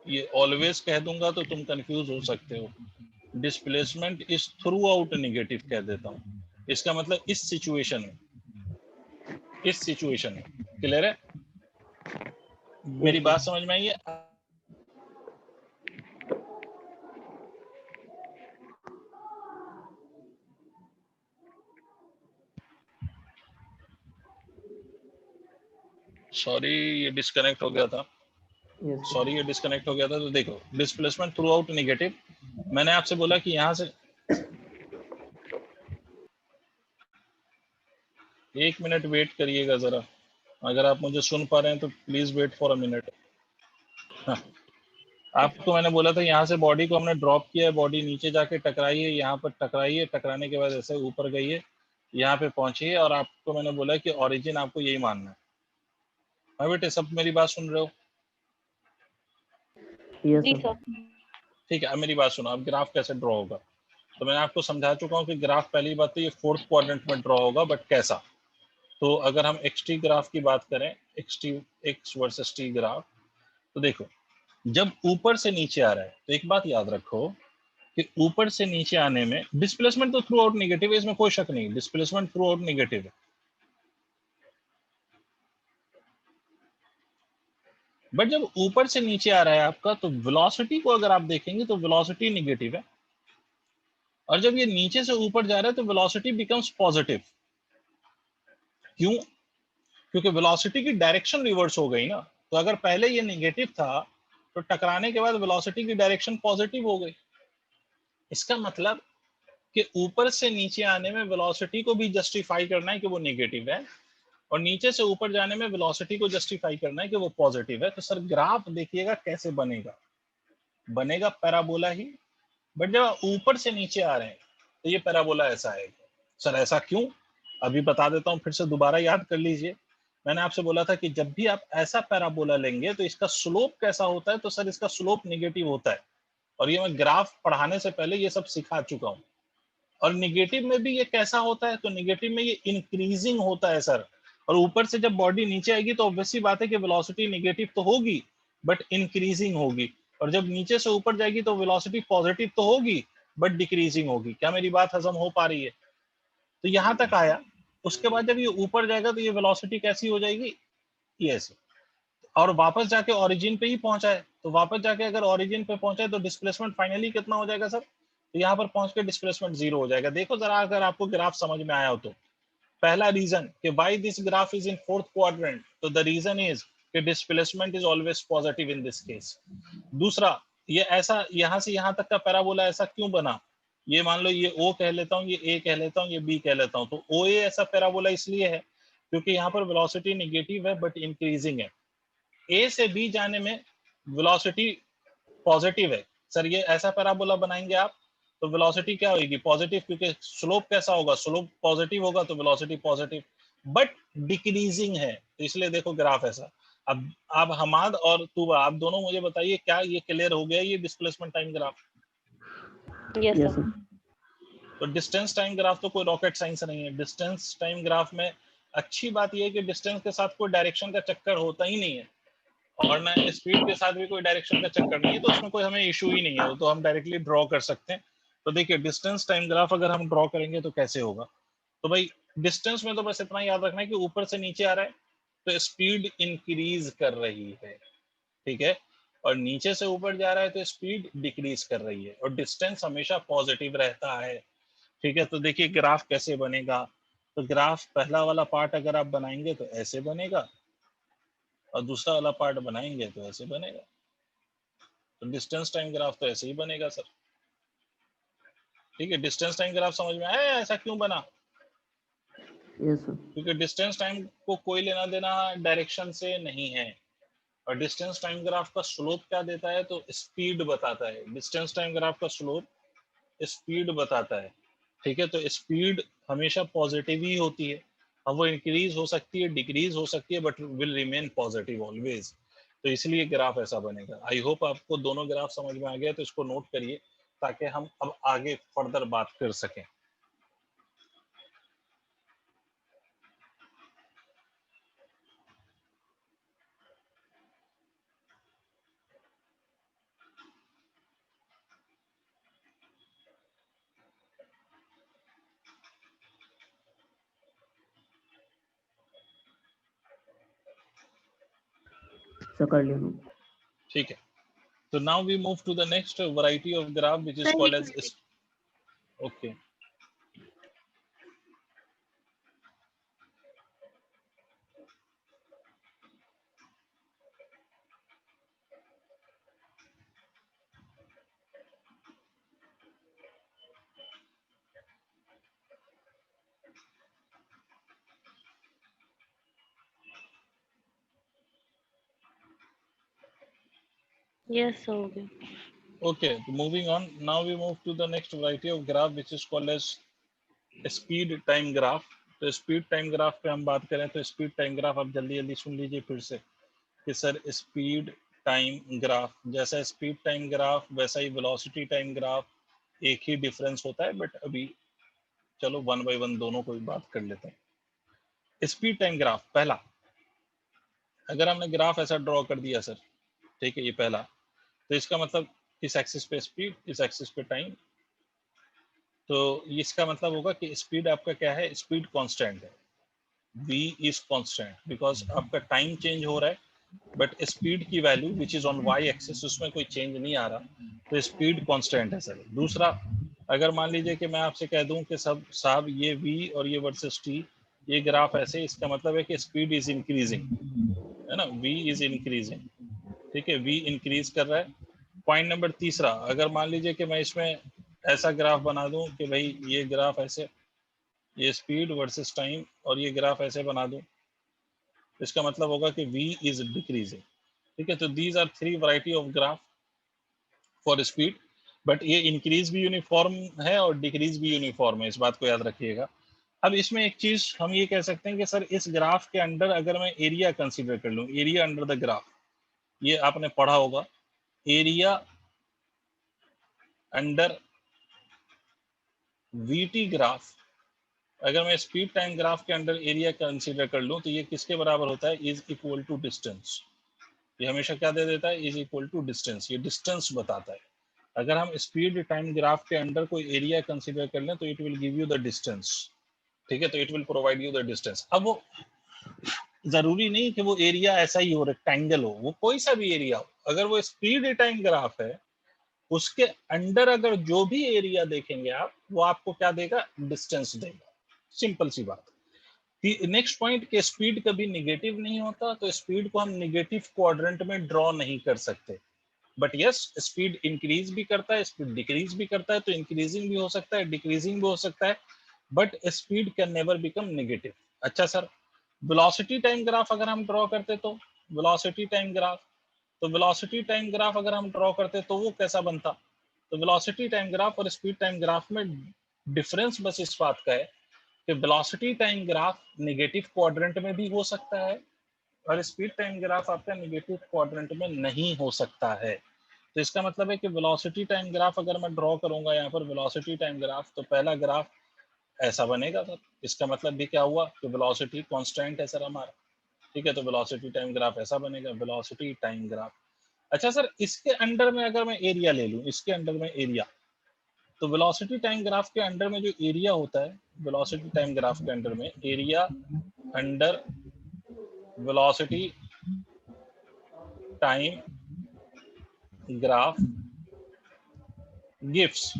ये ऑलवेज कह दूंगा तो तुम कंफ्यूज हो सकते हो, displacement is through out negative कह देता हूं, इसका मतलब इस सिचुएशन में, इस सिचुएशन में, क्लियर है, मेरी बात समझ में आई है। सॉरी ये डिस्कनेक्ट हो गया था, सॉरी ये डिस्कनेक्ट हो गया था। तो देखो डिस्प्लेसमेंट थ्रू आउट नेगेटिव, मैंने आपसे बोला कि यहां से 1 मिनट वेट करिएगा जरा, अगर आप मुझे सुन पा रहे हैं तो please wait for a minute. आपको मैंने बोला था यहाँ से बॉडी को हमने ड्रॉप किया है, बॉडी नीचे जाके टकराई है, यहाँ पर टकराई है, टकराने के बाद ऐसे ऊपर गई है, यहाँ पे पहुंची है, और आपको मैंने बोला कि ओरिजिन आपको यही मानना है। हाँ बेटे, सब मेरी बात सुन रहे हो? जी सर। ठीक है, अब मेरी बात सुनो, अब ग्राफ कैसे ड्रॉ होगा, तो मैंने आपको समझा चुका हूँ कि ग्राफ पहली बात तो ये फोर्थ क्वाड्रेंट में ड्रॉ होगा, बट कैसा, तो अगर हम एक्स टी ग्राफ की बात करें, एक्स वर्सेस टी ग्राफ, तो देखो जब ऊपर से नीचे आ रहा है तो एक बात याद रखो कि ऊपर से नीचे आने में डिस्प्लेसमेंट तो थ्रू आउट नेगेटिव है, इसमें कोई शक नहीं, डिस्प्लेसमेंट थ्रू आउट नेगेटिव है, बट जब ऊपर से नीचे आ रहा है आपका, तो वेलोसिटी को अगर आप देखेंगे तो वेलोसिटी नेगेटिव है, और जब ये नीचे से ऊपर जा रहा है तो वेलोसिटी बिकम्स पॉजिटिव। क्यों? क्योंकि वेलोसिटी की डायरेक्शन रिवर्स हो गई ना, तो अगर पहले ये नेगेटिव था तो टकराने के बाद वेलोसिटी की डायरेक्शन पॉजिटिव हो गई। इसका मतलब कि ऊपर से नीचे आने में वेलोसिटी को भी जस्टिफाई करना है कि वो नेगेटिव है, और नीचे से ऊपर जाने में वेलोसिटी को जस्टिफाई करना है कि वो पॉजिटिव है। तो सर ग्राफ देखिएगा कैसे बनेगा, बनेगा पैराबोला ही, बट जब आप ऊपर से नीचे आ रहे हैं तो ये पैराबोला ऐसा आएगा। सर ऐसा क्यों, अभी बता देता हूँ, फिर से दोबारा याद कर लीजिए। मैंने आपसे बोला था कि जब भी आप ऐसा पैराबोला लेंगे तो इसका स्लोप कैसा होता है, तो सर इसका स्लोप नेगेटिव होता है, और ये मैं ग्राफ पढ़ाने से पहले ये सब सिखा चुका हूँ। और निगेटिव में भी ये कैसा होता है, तो निगेटिव में ये इंक्रीजिंग होता है सर, और ऊपर से जब बॉडी नीचे आएगी तो ऑब्वियसली बात है कि वेलोसिटी नेगेटिव तो होगी बट इंक्रीजिंग होगी, और जब नीचे से ऊपर जाएगी तो वेलोसिटी पॉजिटिव तो होगी बट डिक्रीजिंग होगी। क्या मेरी बात हजम हो पा रही है? तो यहाँ तक आया, उसके बाद जब ये ऊपर जाएगा तो ये वेलोसिटी कैसी हो जाएगी, ये ऐसे, और वापस जाके ओरिजिन पे ही पहुंचा है, तो वापस जाके अगर ओरिजिन पे पहुंचा है तो डिस्प्लेसमेंट फाइनली कितना हो जाएगा सर, तो यहाँ पर पहुंच के डिस्प्लेसमेंट 0 हो जाएगा। देखो जरा अगर आपको ग्राफ समझ में आया हो तो, पहला रीजन कि why this graph is in fourth quadrant, तो द रीजन इज कि displacement is always positive in this case. दूसरा, ये ऐसा यहाँ से यहाँ तक का पैराबोला ऐसा क्यों बना, ये मान लो ये O कह लेता हूँ, ये A कह लेता हूँ, ये B कह लेता हूँ, तो OA ऐसा पैराबोला इसलिए है क्योंकि यहाँ पर वेलोसिटी नेगेटिव है बट इंक्रीजिंग है, ए से बी जाने में वेलोसिटी पॉजिटिव है। सर ये ऐसा पैराबोला बनाएंगे आप तो वेलोसिटी क्या होगी, पॉजिटिव, क्योंकि स्लोप कैसा होगा, स्लोप पॉजिटिव होगा तो वेलोसिटी पॉजिटिव, बट डिक्रीजिंग है, तो इसलिए देखो ग्राफ ऐसा। अब आप हमाद और तुबा, आप दोनों मुझे बताइए क्या ये क्लियर हो गया ये displacement time graph? Yes sir. तो डिस्टेंस टाइम ग्राफ तो कोई रॉकेट साइंस नहीं है। डिस्टेंस टाइम ग्राफ में अच्छी बात यह है कि डिस्टेंस के साथ कोई डायरेक्शन का चक्कर होता ही नहीं है, और ना स्पीड के साथ भी कोई डायरेक्शन का चक्कर नहीं है, तो उसमें कोई हमें इशू ही नहीं है, वो तो हम डायरेक्टली ड्रॉ कर सकते हैं। तो देखिए डिस्टेंस टाइम ग्राफ अगर हम ड्रॉ करेंगे तो कैसे होगा, तो भाई डिस्टेंस में तो बस इतना याद रखना है कि ऊपर से नीचे आ रहा है तो स्पीड इंक्रीज कर रही है, ठीक है, और नीचे से ऊपर जा रहा है तो स्पीड डिक्रीज कर रही है, और डिस्टेंस हमेशा पॉजिटिव रहता है, ठीक है। तो देखिए ग्राफ कैसे बनेगा, तो ग्राफ पहला वाला पार्ट अगर आप बनाएंगे तो ऐसे बनेगा, और दूसरा वाला पार्ट बनाएंगे तो ऐसे बनेगा। तो डिस्टेंस टाइम ग्राफ तो ऐसे ही बनेगा सर, ठीक है। डिस्टेंस टाइम ग्राफ समझ में आया ऐसा क्यों बना? Yes sir. क्योंकि डिस्टेंस टाइम को कोई लेना देना डायरेक्शन से नहीं है। और डिस्टेंस टाइम ग्राफ का स्लोप क्या देता है, तो स्पीड बताता है। डिस्टेंस टाइम ग्राफ का स्लोप स्पीड बताता है। ठीक है, तो स्पीड हमेशा पॉजिटिव ही होती है। अब वो इंक्रीज हो सकती है, डिक्रीज हो सकती है, but will remain positive always. तो इसलिए ग्राफ ऐसा बनेगा। आई होप आपको दोनों ग्राफ समझ में आ गया, तो इसको नोट करिए ताकि हम अब आगे फर्दर बात कर सकें। सर कर लिया नोट। ठीक है, तो now we move to the next variety of graph which is called as okay. Yes, sir. Okay. Okay, moving on. Now we move to the next variety of graph which is called as speed time graph. तो स्पीड टाइम ग्राफ पे हम बात करें तो स्पीड टाइम ग्राफ आप जल्दी जल्दी सुन लीजिए फिर से कि सर स्पीड टाइम ग्राफ, जैसा स्पीड टाइम ग्राफ वैसा ही वेलोसिटी टाइम ग्राफ, एक ही डिफरेंस होता है। बट अभी चलो वन बाय वन दोनों को भी बात कर लेते हैं। स्पीड टाइम ग्राफ पहला, अगर हमने ग्राफ ऐसा ड्रॉ कर दिया सर, ठीक है, ये पहला, तो इसका मतलब इस एक्सिस पे स्पीड, इस एक्सिस पे टाइम, तो इसका मतलब होगा कि स्पीड आपका क्या है, स्पीड कांस्टेंट है, v is constant बिकॉज आपका टाइम चेंज हो रहा है बट स्पीड की value which is on y axis उसमें कोई चेंज नहीं आ रहा, तो स्पीड कांस्टेंट है सर। दूसरा, अगर मान लीजिए कि मैं आपसे कह दूं कि सब साहब ये v और ये वर्सेस t, ये ग्राफ ऐसे, इसका मतलब है कि स्पीड इज इंक्रीजिंग, है ना, v इज इंक्रीजिंग। ठीक है, v इंक्रीज कर रहा है। पॉइंट नंबर तीसरा, अगर मान लीजिए कि मैं इसमें ऐसा ग्राफ बना दूं कि भाई ये ग्राफ ऐसे, ये स्पीड वर्सेस टाइम, और ये ग्राफ ऐसे बना दूं, इसका मतलब होगा कि v इज डिक्रीजिंग। ठीक है, तो these are three variety of graph for speed, but ये इंक्रीज भी यूनिफॉर्म है और डिक्रीज भी यूनिफॉर्म है, इस बात को याद रखिएगा। अब इसमें एक चीज हम ये कह सकते हैं कि सर इस ग्राफ के अंडर अगर मैं एरिया कंसीडर कर लूं, एरिया अंडर द ग्राफ, ये आपने पढ़ा होगा, एरिया अंडर वीटी ग्राफ, अगर मैं स्पीड टाइम ग्राफ के अंडर एरिया कंसीडर कर लूं तो ये किसके बराबर होता है, इज इक्वल टू डिस्टेंस। ये हमेशा क्या दे देता है, इज इक्वल टू डिस्टेंस, ये डिस्टेंस बताता है। अगर हम स्पीड टाइम ग्राफ के अंडर कोई एरिया कंसीडर कर लें तो it will give you the distance. ठीक है, तो it will provide you the distance. अब वो जरूरी नहीं कि वो एरिया ऐसा ही हो, रेक्टेंगल हो, वो कोई सा भी एरिया हो, अगर वो स्पीड टाइम ग्राफ है उसके अंडर अगर जो भी एरिया देखेंगे आप, वो आपको क्या देगा, डिस्टेंस देगा। सिंपल सी बात। नेक्स्ट पॉइंट के स्पीड कभी निगेटिव नहीं होता, तो स्पीड को हम निगेटिव क्वाड्रेंट में ड्रॉ नहीं कर सकते। बट यस, स्पीड इंक्रीज भी करता है, स्पीड डिक्रीज भी करता है, तो इंक्रीजिंग भी हो सकता है, डिक्रीजिंग भी हो सकता है, but speed can never become negative. अच्छा सर, वेलोसिटी टाइम ग्राफ अगर हम ड्रॉ करते तो, वेलोसिटी टाइम ग्राफ, तो वेलोसिटी टाइम ग्राफ अगर हम ड्रॉ करते तो वो कैसा बनता, तो वेलोसिटी टाइम ग्राफ और स्पीड टाइम ग्राफ में डिफरेंस बस इस बात का है कि velocity time graph negative quadrant में भी हो सकता है और स्पीड टाइम ग्राफ आपका नेगेटिव क्वाड्रेंट में नहीं हो सकता है। तो इसका मतलब है कि वेलोसिटी टाइम ग्राफ अगर मैं ड्रॉ करूंगा यहाँ पर वेलोसिटी टाइम ग्राफ, तो पहला ग्राफ ऐसा बनेगा सर। इसका मतलब भी क्या हुआ कि वेलोसिटी कांस्टेंट है सर हमारा। ठीक है, तो वेलोसिटी टाइम ग्राफ ऐसा बनेगा, वेलोसिटी टाइम ग्राफ। अच्छा सर, इसके अंडर में अगर मैं एरिया ले लूं, इसके अंडर में एरिया, तो वेलोसिटी टाइम ग्राफ के अंडर में जो एरिया होता है, वेलोसिटी टाइम ग्राफ के अंडर में area under velocity time graph gives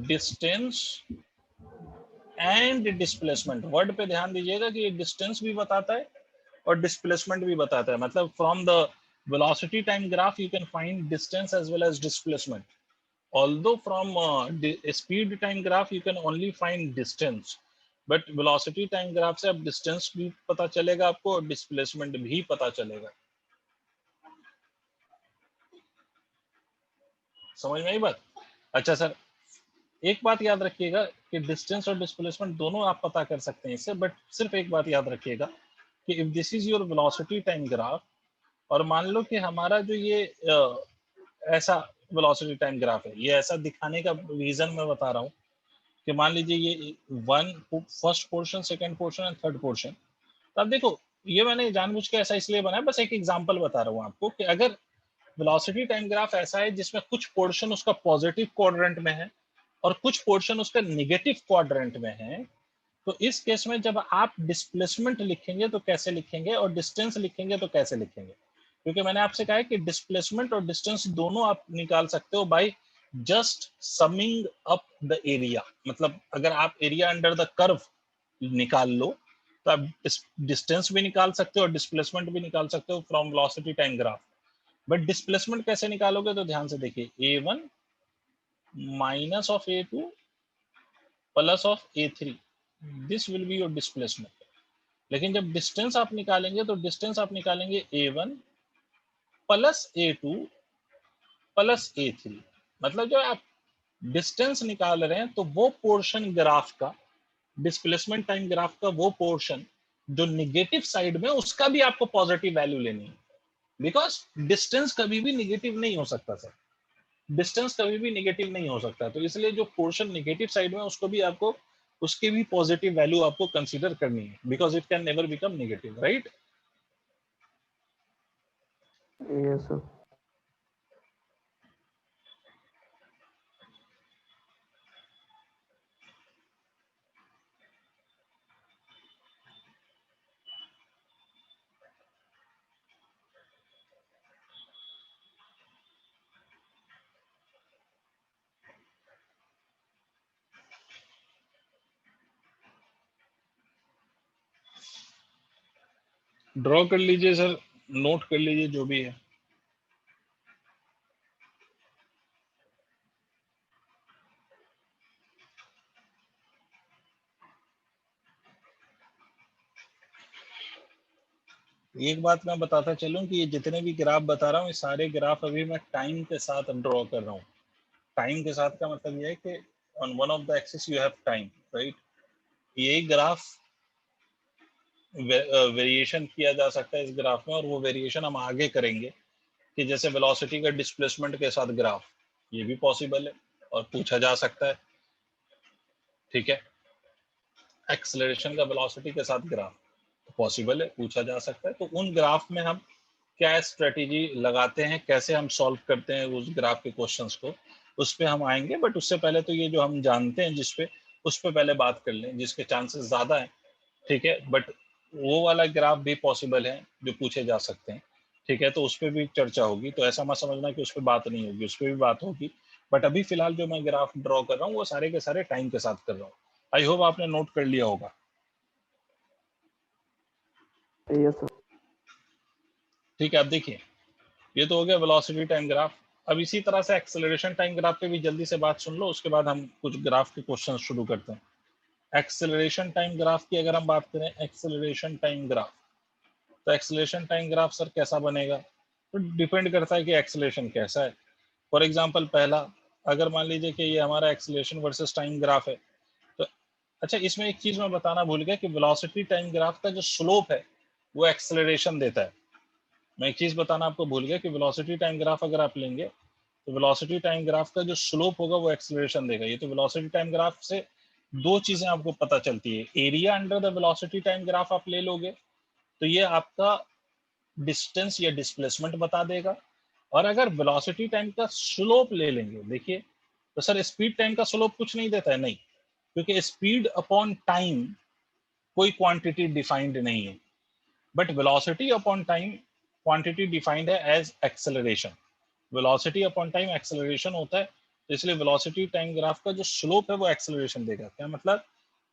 distance and displacement. Word पे ध्यान दीजिएगा कि ये डिस्टेंस भी बताता है और डिस्प्लेसमेंट भी बताता है। मतलब from the velocity time graph you can find distance as well as displacement, although from speed time graph you can only find distance, but velocity time graph से अब डिस्टेंस भी पता चलेगा आपको और डिस्प्लेसमेंट भी पता चलेगा। समझ में आई बात? अच्छा सर, एक बात याद रखिएगा कि डिस्टेंस और डिस्प्लेसमेंट दोनों आप पता कर सकते हैं इससे, बट सिर्फ एक बात याद रखिएगा कि if this is your velocity time graph, और मान लो कि हमारा जो ये ऐसा वेलोसिटी टाइम ग्राफ है, ये ऐसा दिखाने का रीजन मैं बता रहा हूँ कि मान लीजिए ये first portion, second portion and third portion. तो अब देखो, ये मैंने जानबूझ के ऐसा इसलिए बनाया, बस एक एग्जांपल बता रहा हूँ आपको कि अगर वेलोसिटी टाइम ग्राफ ऐसा है जिसमें कुछ पोर्शन उसका पॉजिटिव क्वाड्रेंट में है और कुछ पोर्शन उसका निगेटिव क्वाड्रेंट में है, तो इस केस में जब आप डिस्प्लेसमेंट लिखेंगे तो कैसे लिखेंगे और डिस्टेंस लिखेंगे तो कैसे लिखेंगे? क्योंकि मैंने आपसे कहा है कि डिस्प्लेसमेंट और डिस्टेंस दोनों आप निकाल सकते हो by just summing up the area. मतलब अगर आप एरिया अंडर द कर्व निकाल लो तो आप डिस्टेंस भी निकाल सकते हो और डिस्प्लेसमेंट भी निकाल सकते हो from velocity time graph. But displacement कैसे निकालोगे? तो ध्यान से देखिए, a1 minus of a2 plus of a3, this will be your displacement. लेकिन जब डिस्टेंस आप निकालेंगे तो डिस्टेंस आप निकालेंगे a1 plus a2 plus a3। मतलब जब आप डिस्टेंस निकाल रहे हैं तो वो पोर्शन ग्राफ का, डिस्प्लेसमेंट टाइम ग्राफ का वो पोर्शन जो निगेटिव साइड में, उसका भी आपको पॉजिटिव वैल्यू लेनी है, बिकॉज डिस्टेंस कभी भी निगेटिव नहीं हो सकता सर, डिस्टेंस कभी भी निगेटिव नहीं हो सकता। तो इसलिए जो पोर्शन निगेटिव साइड में उसको भी आपको, उसकी भी पॉजिटिव वैल्यू आपको कंसीडर करनी है, because it can never become negative, right? Yes sir. Draw कर लीजिए सर, नोट कर लीजिए जो भी है। एक बात मैं बताता चलूं कि ये जितने भी ग्राफ बता रहा हूँ, ये सारे ग्राफ अभी मैं टाइम के साथ ड्रॉ कर रहा हूँ। टाइम के साथ का मतलब ये है कि on one of the axis you have time, right? ये ग्राफ वेरिएशन किया जा सकता है इस ग्राफ में, और वो वेरिएशन हम आगे करेंगे कि जैसे वेलोसिटी का डिस्प्लेसमेंट के साथ ग्राफ, ये भी पॉसिबल है और पूछा जा सकता है, ठीक है? एक्सेलरेशन का वेलोसिटी के साथ ग्राफ पॉसिबल है, पूछा जा सकता है। तो उन ग्राफ में हम क्या स्ट्रेटेजी लगाते हैं, कैसे हम सॉल्व करते हैं उस ग्राफ के क्वेश्चंस को, उस पे हम आएंगे। बट उससे पहले तो ये जो हम जानते हैं जिस पे, उस पे पहले बात कर लें जिसके चांसेस ज्यादा हैं, ठीक है? बट वो वाला ग्राफ भी पॉसिबल है जो पूछे जा सकते हैं, ठीक है? तो उस पर भी चर्चा होगी, तो ऐसा मत समझना कि उस पर बात नहीं होगी, उस पर भी बात होगी। बट अभी फिलहाल जो मैं ग्राफ ड्रॉ कर रहा हूँ वो सारे के सारे टाइम के साथ कर रहा हूँ। आई होप आपने नोट कर लिया होगा। Yes sir. ठीक है, अब देखिए, ये तो हो गया वेलोसिटी टाइम ग्राफ। अब इसी तरह से एक्सेलरेशन टाइम ग्राफ पे भी जल्दी से बात सुन लो, उसके बाद हम कुछ ग्राफ के क्वेश्चन शुरू करते हैं। एक्सेलरेशन टाइम ग्राफ की अगर हम बात करें, एक्सेलरेशन टाइम ग्राफ, तो एक्सेलरेशन टाइम ग्राफ सर कैसा बनेगा? तो डिपेंड करता है कि एक्सेलरेशन कैसा है। फॉर एग्जांपल पहला, अगर मान लीजिए कि ये हमारा एक्सेलरेशन वर्सेस टाइम ग्राफ है, तो अच्छा, इसमें एक चीज मैं बताना भूल गया कि वेलोसिटी टाइम ग्राफ का जो स्लोप है वो एक्सेलरेशन देता है। मैं एक चीज बताना आपको भूल गया कि वेलोसिटी टाइम ग्राफ अगर आप लेंगे तो वेलोसिटी टाइम ग्राफ का जो स्लोप होगा वो एक्सेलरेशन देगा। ये तो वेलोसिटी टाइम ग्राफ से दो चीजें आपको पता चलती है, area under the velocity time graph आप ले लोगे तो ये आपका डिस्टेंस या डिस्प्लेसमेंट बता देगा, और अगर वेलोसिटी टाइम का स्लोप ले लेंगे, देखिए तो सर स्पीड टाइम का स्लोप कुछ नहीं देता है, नहीं, क्योंकि स्पीड अपॉन टाइम कोई क्वांटिटी डिफाइंड नहीं है, but velocity upon time quantity defined है as acceleration. Velocity upon time acceleration होता है, तो इसलिए वेलोसिटी टाइम ग्राफ का जो स्लोप है वो एक्सेलरेशन देगा। क्या मतलब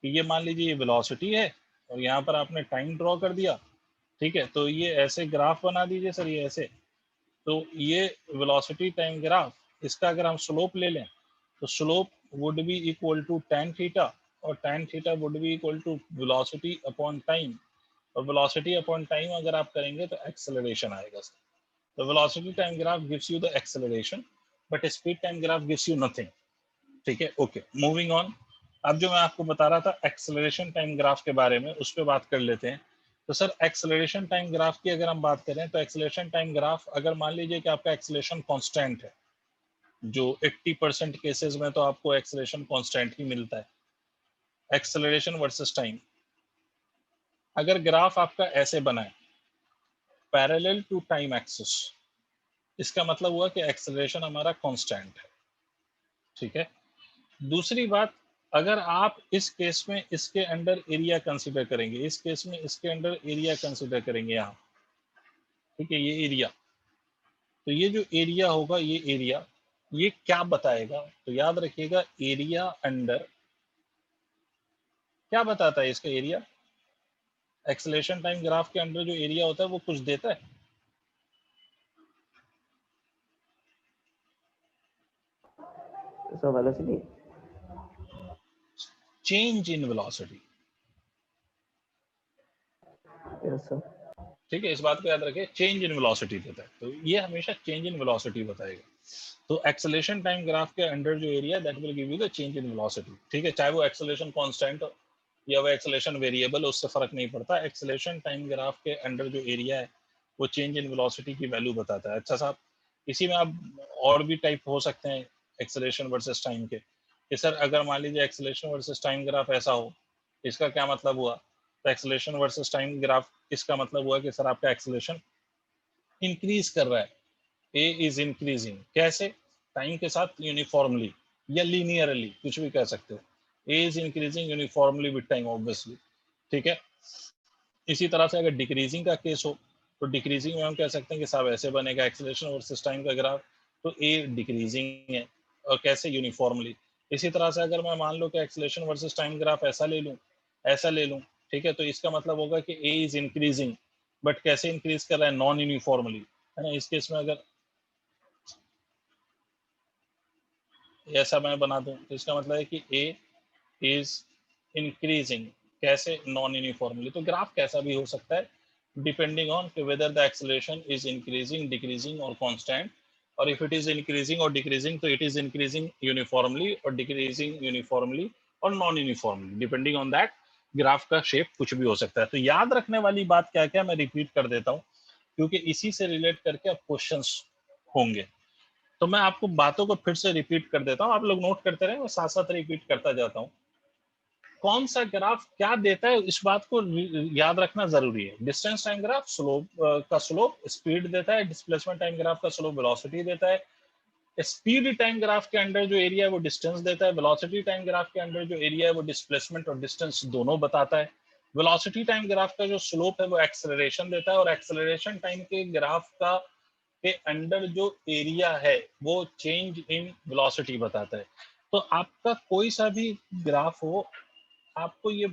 कि ये मान लीजिए ये वेलोसिटी है और यहाँ पर आपने टाइम ड्रॉ कर दिया, ठीक है? तो ये ऐसे ग्राफ बना दीजिए सर, ये ऐसे, तो ये वेलोसिटी टाइम ग्राफ, इसका अगर हम स्लोप ले लें तो slope would be equal to tan theta, और tan theta would be equal to velocity upon time, और वेलोसिटी अपॉन टाइम अगर आप करेंगे तो एक्सेलरेशन आएगा सर। तो velocity time graph gives you the acceleration but speed time graph gives you nothing. ठीक है, ओके, मूविंग ऑन। अब जो मैं आपको बता रहा था एक्सेलरेशन टाइम ग्राफ के बारे में, उस पर बात कर लेते हैं। तो सर एक्सेलरेशन टाइम ग्राफ की अगर हम बात करें तो एक्सेलरेशन टाइम ग्राफ, अगर मान लीजिए कि आपका एक्सेलरेशन कांस्टेंट है, जो 80% केसेस में तो आपको एक्सेलरेशन कांस्टेंट ही मिलता है, एक्सेलरेशन वर्सेस टाइम। अगर ग्राफ आपका ऐसे बना है पैरेलल टू टाइम एक्सिस, इसका मतलब हुआ कि एक्सेलरेशन हमारा कांस्टेंट है। ठीक है, दूसरी बात, अगर आप इस केस में इसके अंडर एरिया कंसीडर करेंगे, इस केस में इसके अंडर एरिया कंसीडर करेंगे यहाँ, ठीक है, ये एरिया, तो ये जो एरिया होगा, ये एरिया, ये क्या बताएगा? तो याद रखिएगा एरिया अंडर क्या बताता है, इसका एरिया एक्सेलरेशन टाइम ग्राफ के अंडर जो एरिया होता है वो कुछ देता है। So velocity. Change in velocity. Yes sir. ठीक है, इस बात को याद रखिए, चेंज इन वेलोसिटी देता है, तो ये हमेशा चेंज इन वेलोसिटी बताएगा। तो एक्सेलरेशन टाइम ग्राफ के अंडर जो area, that will give you the change in velocity. ठीक है, चाहे वो एक्सेलरेशन कांस्टेंट हो या वो एक्सेलरेशन वेरिएबल, उससे फर्क नहीं पड़ता। एक्सेलरेशन टाइम ग्राफ के अंडर जो एरिया है वो चेंज इन वेलोसिटी की वैल्यू बताता है। अच्छा साहब, इसी में आप और भी टाइप हो सकते हैं एक्सेलरेशन वर्सेस टाइम के, कि सर अगर मान लीजिए एक्सेलरेशन वर्सेस टाइम ग्राफ ऐसा हो, इसका क्या मतलब हुआ? तो एक्सेलरेशन वर्सेस टाइम ग्राफ, इसका मतलब हुआ कि सर आपका एक्सेलरेशन इंक्रीज कर रहा है, ए इज इंक्रीजिंग। कैसे? टाइम के साथ यूनिफॉर्मली या लीनियरली, कुछ भी कह सकते हो। A is increasing uniformly with time obviously. ठीक है, इसी तरह से अगर डिक्रीजिंग का केस हो तो डिक्रीजिंग में हम कह सकते हैं कि साहब ऐसे बनेगा एक्सेलरेशन वर्सेस टाइम का ग्राफ, तो ए डिक्रीजिंग है, और कैसे? यूनिफॉर्मली। इसी तरह से अगर मैं मान लो कि एक्सेलरेशन वर्सेस टाइम ग्राफ ऐसा ले लूं, ऐसा ले लूं, ठीक है, तो इसका मतलब होगा कि ए इज इंक्रीजिंग, बट कैसे इंक्रीज कर रहा है? नॉन यूनिफॉर्मली, है ना। इस केस में अगर ऐसा मैं बना दूं तो इसका मतलब है कि ए इज इंक्रीजिंग, कैसे? Non uniformly. तो ग्राफ कैसा भी हो सकता है depending on whether the acceleration is increasing, decreasing और कांस्टेंट, और इफ इट इज इंक्रीजिंग और डिक्रीजिंग तो इट इज इंक्रीजिंग यूनिफॉर्मली और डिक्रीजिंग यूनिफॉर्मली और non uniformly. Depending on that graph का शेप कुछ भी हो सकता है। तो याद रखने वाली बात क्या क्या, मैं रिपीट कर देता हूँ, क्योंकि इसी से रिलेट करके अब क्वेश्चंस होंगे। तो मैं आपको बातों को फिर से रिपीट कर देता हूँ, आप लोग नोट करते रहे, मैं साथ साथ रिपीट करता जाता हूँ। कौन सा ग्राफ क्या देता है, इस बात को याद रखना जरूरी है। डिस्टेंस टाइम ग्राफ स्लोप का स्लोप स्पीड देता है, डिस्प्लेसमेंट टाइम ग्राफ का स्लोप वेलोसिटी देता है, स्पीड टाइम ग्राफ के अंडर जो एरिया है वो डिस्टेंस देता है, वेलोसिटी टाइम ग्राफ के अंडर जो एरिया है वो डिस्प्लेसमेंट और डिस्टेंस दोनों बताता है, वेलोसिटी टाइम ग्राफ का जो स्लोप है वो एक्सेलरेशन देता है, और एक्सेलरेशन टाइम के ग्राफ का के अंडर जो एरिया है वो चेंज इन वेलोसिटी बताता है। तो आपका कोई सा भी ग्राफ हो, आपको ये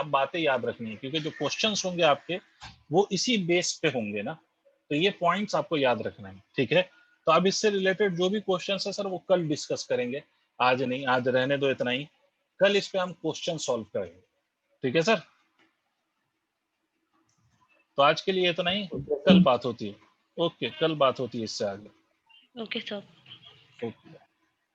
बातें याद रखनी है, क्योंकि जो क्वेश्चंस होंगे आपके वो इसी बेस पे होंगे ना, तो ये पॉइंट्स आपको याद रखना है। ठीक है, तो अब इससे रिलेटेड जो भी क्वेश्चंस है सर वो कल डिस्कस करेंगे, आज नहीं, आज रहने दो इतना ही, कल इस पे हम क्वेश्चन सॉल्व करेंगे। ठीक है सर, तो आज के लिए इतना ही, Okay कल sir. बात होती है। ओके, कल बात होती है इससे आगे। Okay, sir. ओके।